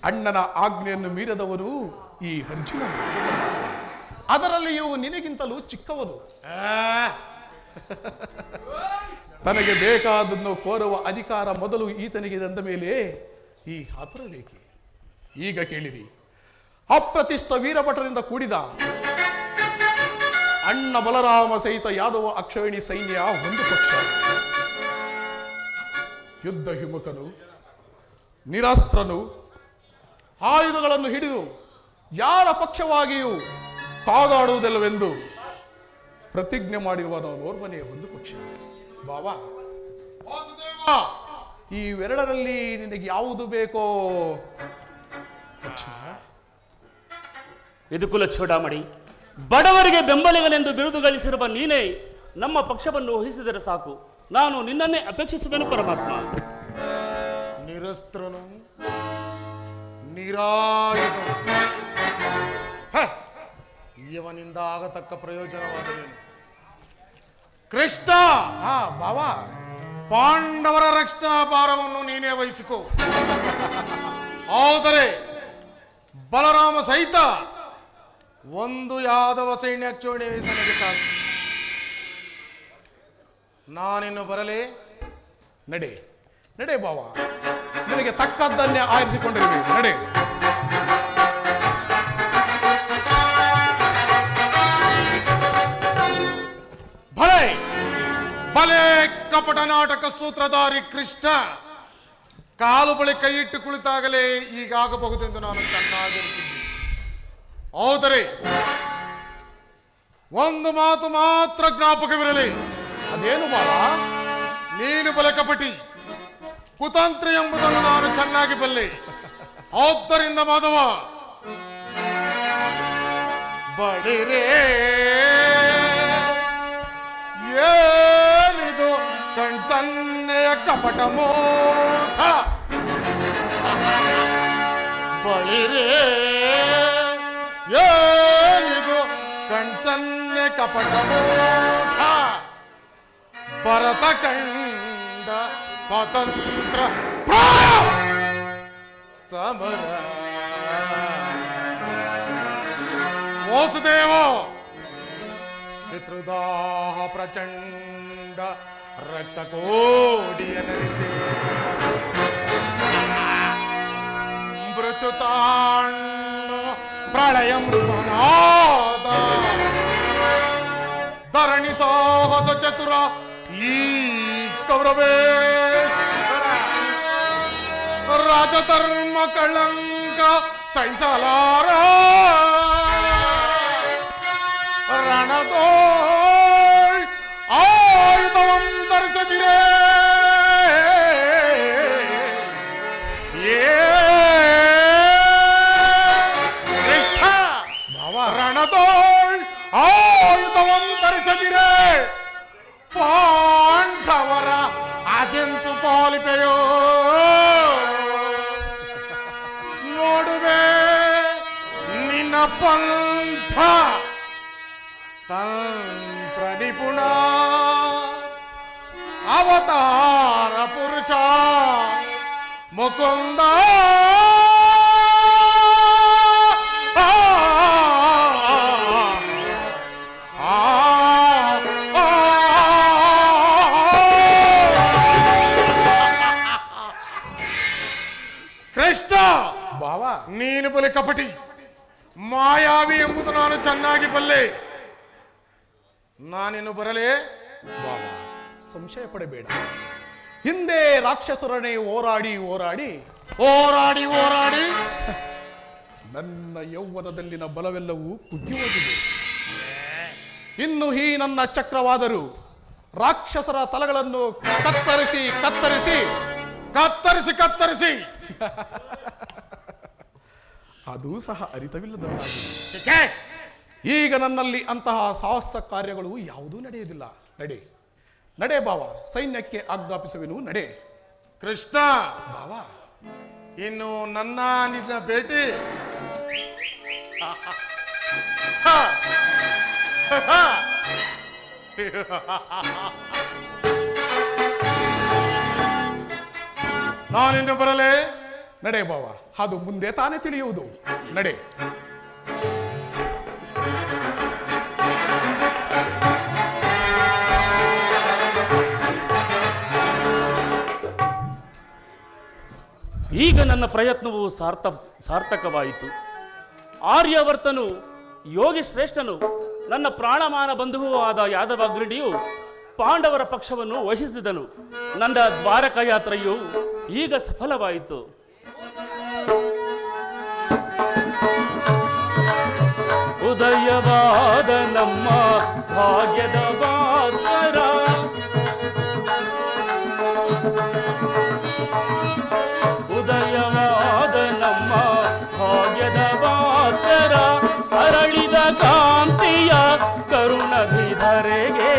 ಅಣ್ಣನ ಆಜ್ಞೆಯನ್ನು ಮೀರದವರು ಈ ಅರ್ಜುನನು. ಅದರಲ್ಲಿಯೂ ನಿನಗಿಂತಲೂ ಚಿಕ್ಕವನು. ತನಗೆ ಬೇಕಾದನ್ನು ಕೋರುವ ಅಧಿಕಾರ ಮೊದಲು ಈತನಿಗೆ ಅಂದ ಮೇಲೆ ಈ ಆತುರವೇಕೆ? ಈಗ ಕೇಳಿರಿ. ಅಪ್ರತಿಷ್ಠ ವೀರಭಟರಿಂದ ಕೂಡಿದ ಅಣ್ಣ ಬಲರಾಮ ಸಹಿತ ಯಾದವ ಅಕ್ಷೋಹಿಣಿ ಸೈನ್ಯ ಒಂದು ಪಕ್ಷ. ಯುದ್ಧ ಹಿಮುಖನು ನಿರಾಸ್ತ್ರನು ಆಯುಧಗಳನ್ನು ಹಿಡಿದು ಯಾರ ಪಕ್ಷವಾಗಿಯೂ ಕಾದಾಡುವುದಿಲ್ಲವೆಂದು ಪ್ರತಿಜ್ಞೆ ಮಾಡಿರುವ ನಾನೋರ್ವನೇ ಒಂದು ಪಕ್ಷ. ಬಾವಾ, ವಾಸುದೇವ, ಇವೆರಡರಲ್ಲಿ ನಿನಗೆ ಯಾವುದು ಬೇಕೋ? ಅಚ್ಚಾ, ಇದು ಕುಲ ಚೂಡಾಮಣಿ, ಬಡವರಿಗೆ ಬೆಂಬಲಿಗನೆಂದು ಬಿರುದು ಗಳಿಸಿರುವ ನೀನೇ ನಮ್ಮ ಪಕ್ಷವನ್ನು ವಹಿಸಿದರೆ ಸಾಕು. ನಾನು ನಿನ್ನನ್ನೇ ಅಪೇಕ್ಷಿಸುವೆನು ಪರಮಾತ್ಮ. ನಿರಸ್ತ್ರನು ನಿರಾಯುಧನು, ಇವನಿಂದ ಆಗತಕ್ಕ ಪ್ರಯೋಜನವಾದರೇನು? ಕೃಷ್ಣ, ಹಾ ಬಾವಾ, ಪಾಂಡವರ ರಕ್ಷಣಾ ಭಾರವನ್ನು ನೀನೇ ವಹಿಸಿಕೋ. ಆದರೆ ಬಲರಾಮ ಸಹಿತ ಒಂದು ಯಾದವ ಸೈನ್ಯ ಚೋಣೆ ನನಗೆ ಸಾಕು. ನಾನಿನ್ನು ಬರಲೇ? ನಡೆ ನಡೆ ಬಾವಾ, ನಿನಗೆ ತಕ್ಕದ್ದನ್ನೇ ಆರಿಸಿಕೊಂಡಿರುವೆ. ನಡೆ. ಭಲೆ ಭಲೆ ಕಪಟ ನಾಟಕ ಸೂತ್ರಧಾರಿ ಕೃಷ್ಣ, ಕಾಲು ಬಳಿ ಕೈ ಇಟ್ಟು ಕುಳಿತಾಗಲೇ ಹೀಗಾಗಬಹುದೆಂದು ನಾನು ಚೆನ್ನಾಗಿರುತ್ತಿದ್ದೆ. ಆದರೆ ಒಂದು ಮಾತು ಮಾತ್ರ ಜ್ಞಾಪಕವಿರಲಿ. ಅದೇನು ಬಾವಾ? ನೀನು ಬಲೆ ಕಪಟಿ, ಕುತಂತ್ರ ಎಂಬುದನ್ನು ನಾನು ಚೆನ್ನಾಗಿ ಬಲ್ಲೆ. ಆದ್ದರಿಂದ ಮಾಧವ, ಬಡಿರೇ ಏನಿದು ಕಣ್ಸನ್ನೆಯ ಕಪಟ ಮೋಸ, ಬಳಿರೇ ಏನಿದು ಕಣ್ಸನ್ನೆ ಕಪಟ ಮೋಸ, ಭರತ ಕಂಡ ಸ್ವತಂತ್ರ ಪ್ರಾಯ ಸಮರ. ವಾಸುದೇವ, ಶತ್ರುದಾಹ ಪ್ರಚಂಡ ರಕ್ತ ಕೋಡಿಯ ನರಿಸಿ ಮೃತ್ಯುತಾಣ್ಣ ಪ್ರಳಯ ಮೃತನಾದ ಧರಣಿ ಸಾಹಸ ಚತುರ ಈ ಕೌರವೇಶ್ವರ ರಾಜಧರ್ಮ ಕಳಂಕ ಸಹಿಸಲಾರ ರಣದೋ ಆಯುಧವಂ ಧರಿಸದಿರೇ ರಣದೋಳ್ ಆಯುಧವಂ ಧರಿಸದಿರೇ ಪಾಂಡವರ ಅದೆಂತು ಪಾಲಿಪೆಯೋ ನೋಡುವೆ ನಿನ್ನ ಪಂಥ ತಂತ್ರ ನಿಪುಣ ಅವತಾರ ಪುರುಷ ಮುಕುಂದ. ಕೃಷ್ಣ ಬಾವಾ, ನೀನು ಬಲೆ ಕಪಟಿ, ಮಾಯಾವಿ ಎಂಬುದು ನಾನು ಚೆನ್ನಾಗಿ ಬಲ್ಲೆ. ನಾನಿನ್ನು ಬರಲೇ? ಬಾವಾ, ಸಂಶಯ ಪಡಬೇಡ. ಹಿಂದೆ ರಾಕ್ಷಸರನ್ನೇ ಹೋರಾಡಿ ಹೋರಾಡಿ ಹೋರಾಡಿ ಹೋರಾಡಿ ನನ್ನ ಯೌವನದಲ್ಲಿನ ಬಲವೆಲ್ಲವೂ ಕುಗ್ಗಿ ಹೋಗಿದೆ. ಇನ್ನು ಈ ನನ್ನ ಚಕ್ರವಾದರೂ ರಾಕ್ಷಸರ ತಲೆಗಳನ್ನು ಕತ್ತರಿಸಿ ಕತ್ತರಿಸಿ ಕತ್ತರಿಸಿ ಕತ್ತರಿಸಿ ಅದೂ ಸಹ ಅರಿತವಿಲ್ಲದಂತಾಗಿದೆ. ಛೆ, ಈಗ ನನ್ನಲ್ಲಿ ಅಂತಹ ಸಾಹಸ ಕಾರ್ಯಗಳು ಯಾವುದೂ ನಡೆಯುವುದಿಲ್ಲ. ನಡೆ ನಡೆ ಬಾವ, ಸೈನ್ಯಕ್ಕೆ ಆಜ್ಞಾಪಿಸುವೆನು. ನಡೆ. ಕೃಷ್ಣ ಬಾವ, ಇನ್ನು ನನ್ನ ನಿನ್ನ ಭೇಟಿ ನಾನಿನ್ನು ಬರಲೇ? ನಡೆ ಬಾವ, ಅದು ಮುಂದೆ ತಾನೇ ತಿಳಿಯುವುದು. ನಡೆ. ಈಗ ನನ್ನ ಪ್ರಯತ್ನವು ಸಾರ್ಥಕವಾಯಿತು. ಆರ್ಯವರ್ತನು, ಯೋಗಿ ಶ್ರೇಷ್ಠನು, ನನ್ನ ಪ್ರಾಣಮಾನ ಬಂಧುವೂ ಆದ ಯಾದವಾಗ್ರಣಿಯು ಪಾಂಡವರ ಪಕ್ಷವನ್ನು ವಹಿಸಿದನು. ನನ್ನ ದ್ವಾರಕ ಯಾತ್ರೆಯು ಈಗ ಸಫಲವಾಯಿತು. ಉದಯವಾದ ನಮ್ಮ ಭಾಗ್ಯದ ಭಾಸ್ಕರ ಉದಯವಾದ ನಮ್ಮ ಭಾಗ್ಯದ ಭಾಸ್ಕರ ಅರಳಿದ ಕಾಂತಿಯ ಕರುಣಧಿಧರೆಗೆ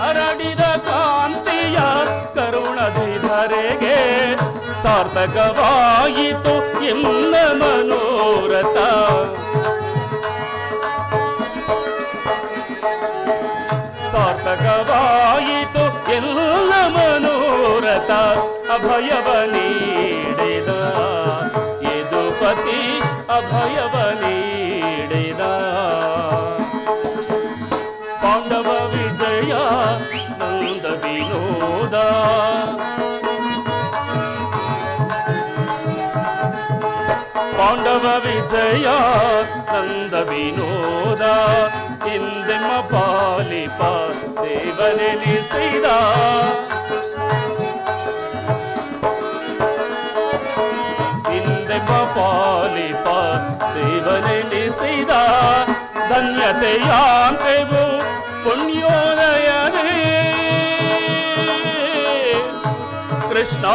ಅರಳಿದ ಕಾಂತಿಯ ಕರುಣಧಿಧರೆಗೆ ಸಾರ್ಥಕವಾಯಿತು ಎಲ್ಲ ಮನೋರಥ ಸಾರ್ಥಕವಾಯಿತು ಎಲ್ಲ ಮನೋರಥ ಅಭಯವ ನೀಡಿದ ಯದುಪತಿ ಅಭಯವ ನೀಡಿದ ಪಾಂಡವ ವಿಜಯ ನಂದ ವಿನೋದ ಪಾಂಡವ ವಿಜಯ ನಂದ ವಿನೋದ ಹಿಂದೆಮ್ಮ ಪಾಲಿಪ ದೇವನೆನಿಸಿದ ಹಿಂದೆಮ್ಮ ಪಾಲಿಪ ದೇವನೆನಿಸಿದ ಧನ್ಯತೆಯಾಂತೆವು ಪುಣ್ಯೋದಯನೇ ಕೃಷ್ಣ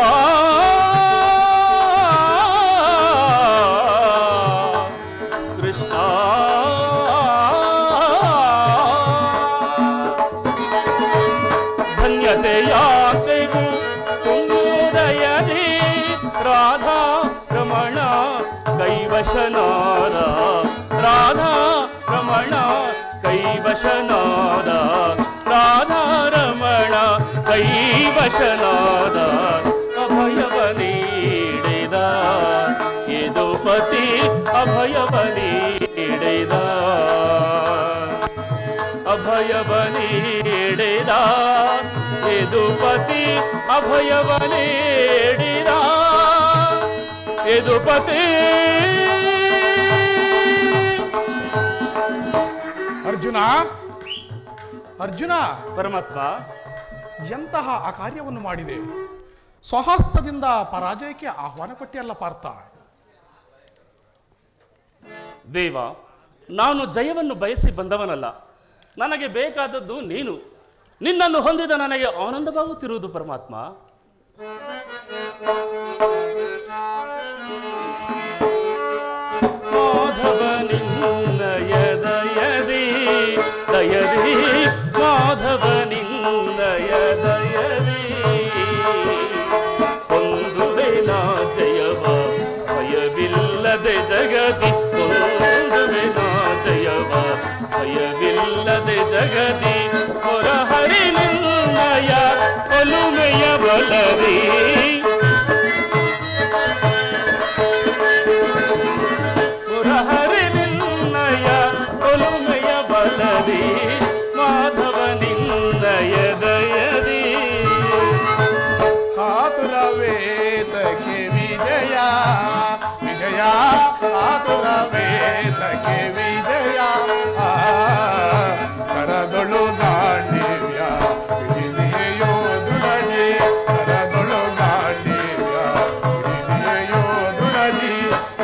ಧನ್ಯತೆಯಾತೆವು ಪುಣ್ಯೋದಯದಿ ರಾಧಾ ರಮಣ ಕೈವಶನಾದ ರಾಧಾ ರಮಣ ಕೈವಶನಾದ ರಾಧಾ ರಮಣ ಕೈವಶನಾದ ಅಭಯವ ನೀಡಿದ ಯದುಪತಿ ಅಭಯವ ನೀಡಿದ ಅಭಯವ ನೀಡಿದ ಯದುಪತಿ ಅಭಯವ ನೀಡಿದ ಯದುಪತಿ. ಅರ್ಜುನ ಅರ್ಜುನ ಪರಮಾತ್ಮ ಎಂತಹ ಆ ಕಾರ್ಯವನ್ನು ಮಾಡಿದೆ, ಸ್ವಹಸ್ತದಿಂದ ಪರಾಜಯಕ್ಕೆ ಆಹ್ವಾನ ಕೊಟ್ಟಿಯಲ್ಲ ಪಾರ್ಥ. ದೇವ, ನಾನು ಜಯವನ್ನು ಬಯಸಿ ಬಂದವನಲ್ಲ. ನನಗೆ ಬೇಕಾದದ್ದು ನೀನು. ನಿನ್ನನ್ನು ಹೊಂದಿದ ನನಗೆ ಆನಂದವಾಗುತ್ತಿರುವುದು ಪರಮಾತ್ಮ. ಮಾಧವ ನಿನ್ನಯ ದಯದಿ ದಯದಿ ಮಾಧವ ನಿನ್ನಯ ದಯದಿ ಹೊಂದುವೆ ನಾ ಜಯವ ಭಯವಿಲ್ಲದೆ ಜಗದಿ ಹೊಂದುವೆ ನಾ ಜಯವ ಭಯವಿಲ್ಲದೆ ಜಗದಿ ಹೊರಹರಿ ನಿನ್ನಯ ಒಲುಮೆಯ ಬಲದಿ ಹೊರಹರಿ ನಿನ್ನಯ ಒಲುಮೆಯ ಬಲದಿ ಮಾಧವ ನಿನ್ನಯ ದಯದಿ ಆತುರ ವೇದಕ್ಕೆ ವಿಜಯ ವಿಜಯ ಆತುರ ವೇದಕ್ಕೆ ವಿಜಯ ಕರದೊಳು ಗಾಂಡೀವ್ಯ ಹಿಡಿದೆಯೋ ದುರಜಿ ಕರದೊಳು ಗಾಂಡೀವ್ಯ ಹಿಡಿದೆಯೋ ದುರಜಿ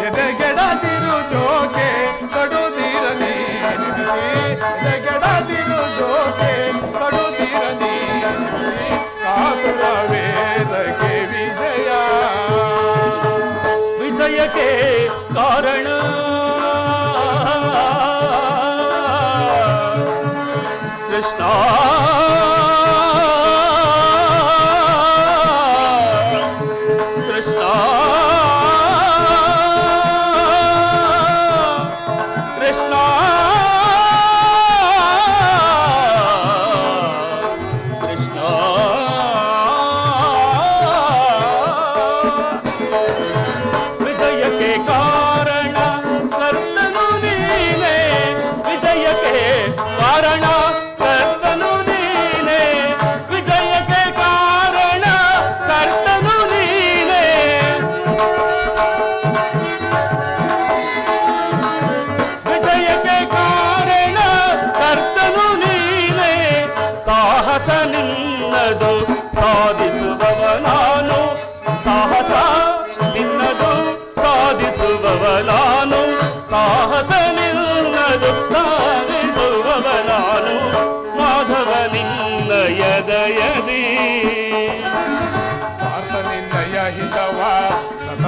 ಎದೆಗೆಡದಿರು ಜೋಕೆ ಕಡುದಿರಲಿ ನಿಲ್ಲಿಸಿ ಎದೆಗೆಡದಿರು ಜೋಕೆ ಕಡುದಿರಲಿ ನಿಲ್ಲಿಸಿ ಕಾತುರ ವೇದಕ್ಕೆ ವಿಜಯ ವಿಜಯಕ್ಕೆ ಕಾರಣ ಕೃಷ್ಣ ಕೃಷ್ಣ ಕೃಷ್ಣ ಕೃಷ್ಣ ವಿಜಯಕ್ಕೆ ಕಾರಣ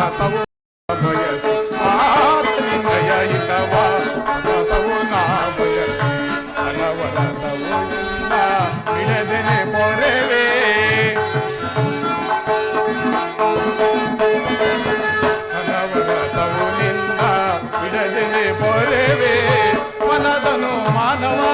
ಸತತವು ಬಯಸಿ ಆತನಿಂದಯ ಹಿತವ ಸತತವು ನಾ ಬಯಸಿ ಅನವರತವು ನಿನ್ನ ಬಿಡದೆನೆ ಮೊರೆವೆ ಅನವರತವು ನಿನ್ನ ಬಿಡದೆನೆ ಮೊರೆವೆ ಮನದನು ಮಾನವ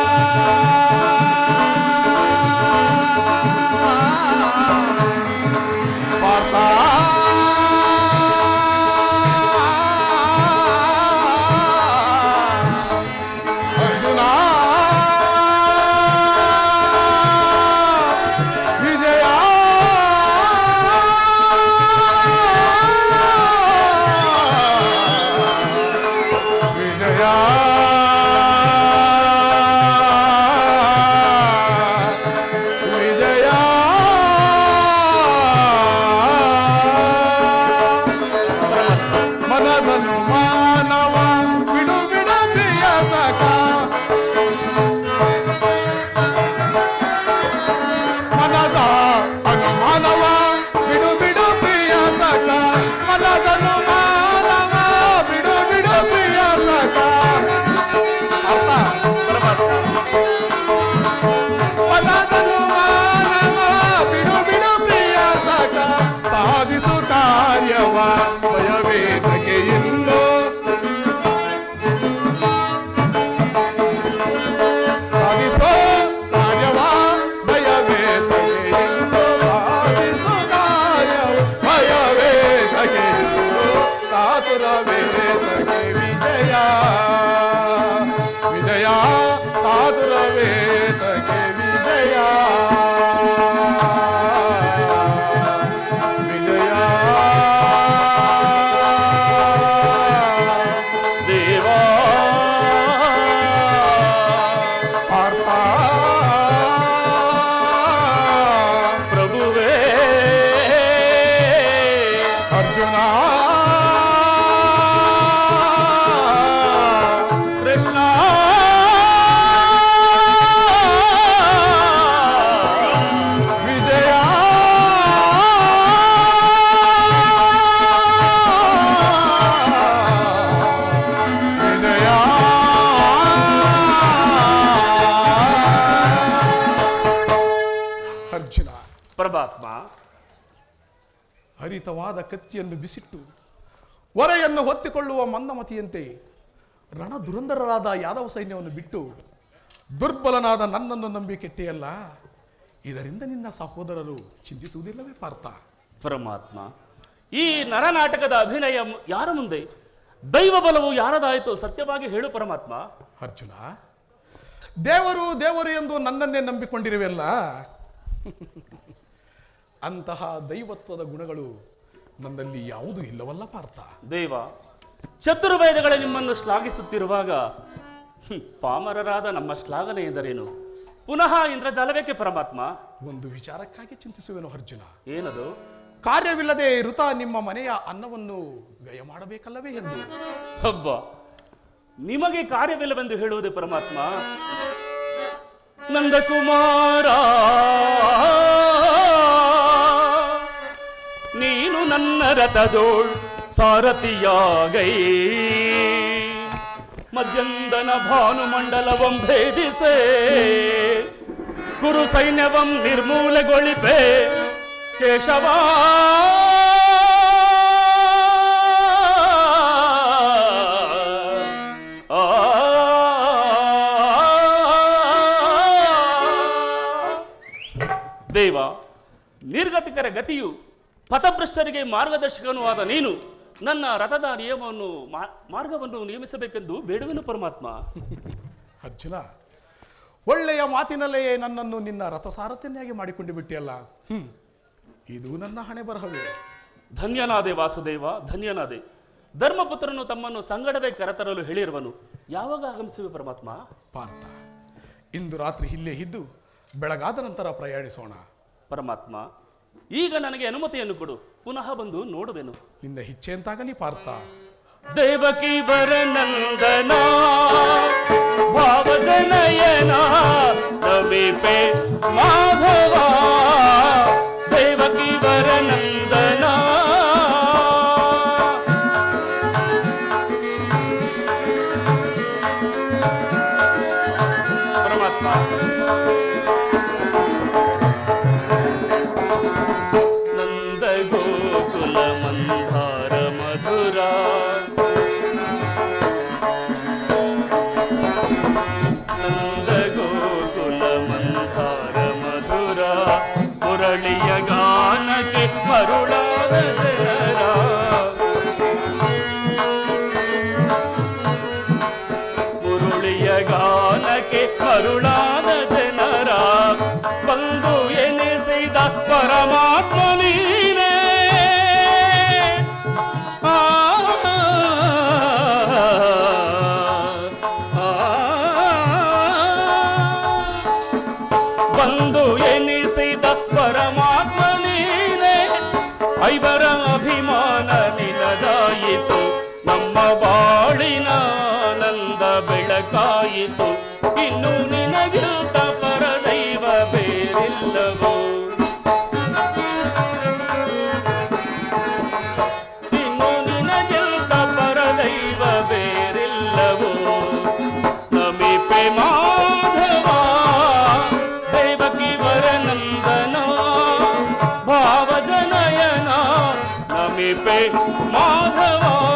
ಪರಮಾತ್ಮ, ಹರಿತವಾದ ಕತ್ತಿಯನ್ನು ಬಿಸಿಟ್ಟು ಹೊರೆಯನ್ನು ಹೊತ್ತಿಕೊಳ್ಳುವ ಮಂದಮತಿಯಂತೆ ರಣ ದುರಂಧರರಾದ ಯಾದವ ಸೈನ್ಯವನ್ನು ಬಿಟ್ಟು ದುರ್ಬಲನಾದ ನನ್ನನ್ನು ನಂಬಿ ಕೆಟ್ಟೆಯಲ್ಲ. ಇದರಿಂದ ನಿನ್ನ ಸಹೋದರರು ಚಿಂತಿಸುವುದಿಲ್ಲವೇ ಪಾರ್ಥ? ಪರಮಾತ್ಮ, ಈ ನರನಾಟಕದ ಅಭಿನಯ ಯಾರ ಮುಂದೆ? ದೈವ ಬಲವು ಯಾರದಾಯಿತು ಸತ್ಯವಾಗಿ ಹೇಳು ಪರಮಾತ್ಮ. ಅರ್ಜುನ, ದೇವರು ದೇವರು ಎಂದು ನನ್ನನ್ನೇ ನಂಬಿಕೊಂಡಿರುವೆಲ್ಲ. ಅಂತಹ ದೈವತ್ವದ ಗುಣಗಳು ನನ್ನಲ್ಲಿ ಯಾವುದೂ ಇಲ್ಲವಲ್ಲ ಪಾರ್ಥ. ದೇವ, ಚತುರ್ವೇದಗಳೇ ನಿಮ್ಮನ್ನು ಶ್ಲಾಘಿಸುತ್ತಿರುವಾಗ ಪಾಮರರಾದ ನಮ್ಮ ಶ್ಲಾಘನೆ ಎಂದರೇನು? ಪುನಃ ಇಂದ್ರಜಾಲವೇಕೆ ಪರಮಾತ್ಮ? ಒಂದು ವಿಚಾರಕ್ಕಾಗಿ ಚಿಂತಿಸುವೆನು ಅರ್ಜುನ. ಏನದು? ಕಾರ್ಯವಿಲ್ಲದೆ ಋತ ನಿಮ್ಮ ಮನೆಯ ಅನ್ನವನ್ನು ಗಯ ಮಾಡಬೇಕಲ್ಲವೇ ಎಂದು. ಹಬ್ಬ, ನಿಮಗೆ ಕಾರ್ಯವಿಲ್ಲವೆಂದು ಹೇಳುವುದೇ ಪರಮಾತ್ಮ? ನಂದಕುಮಾರ, ನೀನು ನನ್ನ ರಥದೋಳ್ ಸಾರಥಿಯಾಗೈ, ಮಧ್ಯಂದನ ಭಾನುಮಂಡಲವಂ ಭೇದಿಸೆ, ಕುರು ಸೈನ್ಯವಂ ನಿರ್ಮೂಲಗೊಳಿಪೆ ಕೇಶವ. ದೇವ, ನಿರ್ಗತಿಕರ ಗತಿಯು ಪಥಭ್ರಷ್ಟರಿಗೆ ಮಾರ್ಗದರ್ಶಕನೂ ಆದ ನೀನು ನನ್ನ ರಥದ ನಿಯಮವನ್ನು ಮಾರ್ಗವನ್ನು ನಿಯಮಿಸಬೇಕೆಂದು ಬೇಡುವೆನು ಪರಮಾತ್ಮ. ಅರ್ಜುನ, ಒಳ್ಳೆಯ ಮಾತಿನಲ್ಲೇ ನನ್ನನ್ನು ನಿನ್ನ ರಥಸಾರಥ್ಯನ್ನಾಗಿ ಮಾಡಿಕೊಂಡು ಬಿಟ್ಟಿಯಲ್ಲ. ಇದು ನನ್ನ ಹಣೆ ಬರಹವೇ. ಧನ್ಯನಾದೆ ವಾಸುದೇವ, ಧನ್ಯನಾದೆ. ಧರ್ಮಪುತ್ರನು ತಮ್ಮನ್ನು ಸಂಗಡವೇ ಕರೆತರಲು ಹೇಳಿರುವನು. ಯಾವಾಗ ಆಗಮಿಸುವೆ ಪರಮಾತ್ಮ? ಪಾರ್ಥ, ಇಂದು ರಾತ್ರಿ ಇಲ್ಲೇ ಇದ್ದು ಬೆಳಗಾದ ನಂತರ ಪ್ರಯಾಣಿಸೋಣ. ಪರಮಾತ್ಮ, ಈಗ ನನಗೆ ಅನುಮತಿಯನ್ನು ಕೊಡು, ಪುನಃ ಬಂದು ನೋಡುವೆನು. ನಿನ್ನ ಇಚ್ಛೆಯಂತಾಗಲಿ ಪಾರ್ಥ. ದೇವಕಿ ವರನಂದನ ಭಾವಜನಯನ ನಮಿಪೆ ಮಾಧವ, ದೇವಕಿ ವರನಂದನ ನೆನಿಪೆ ಮಾಧವ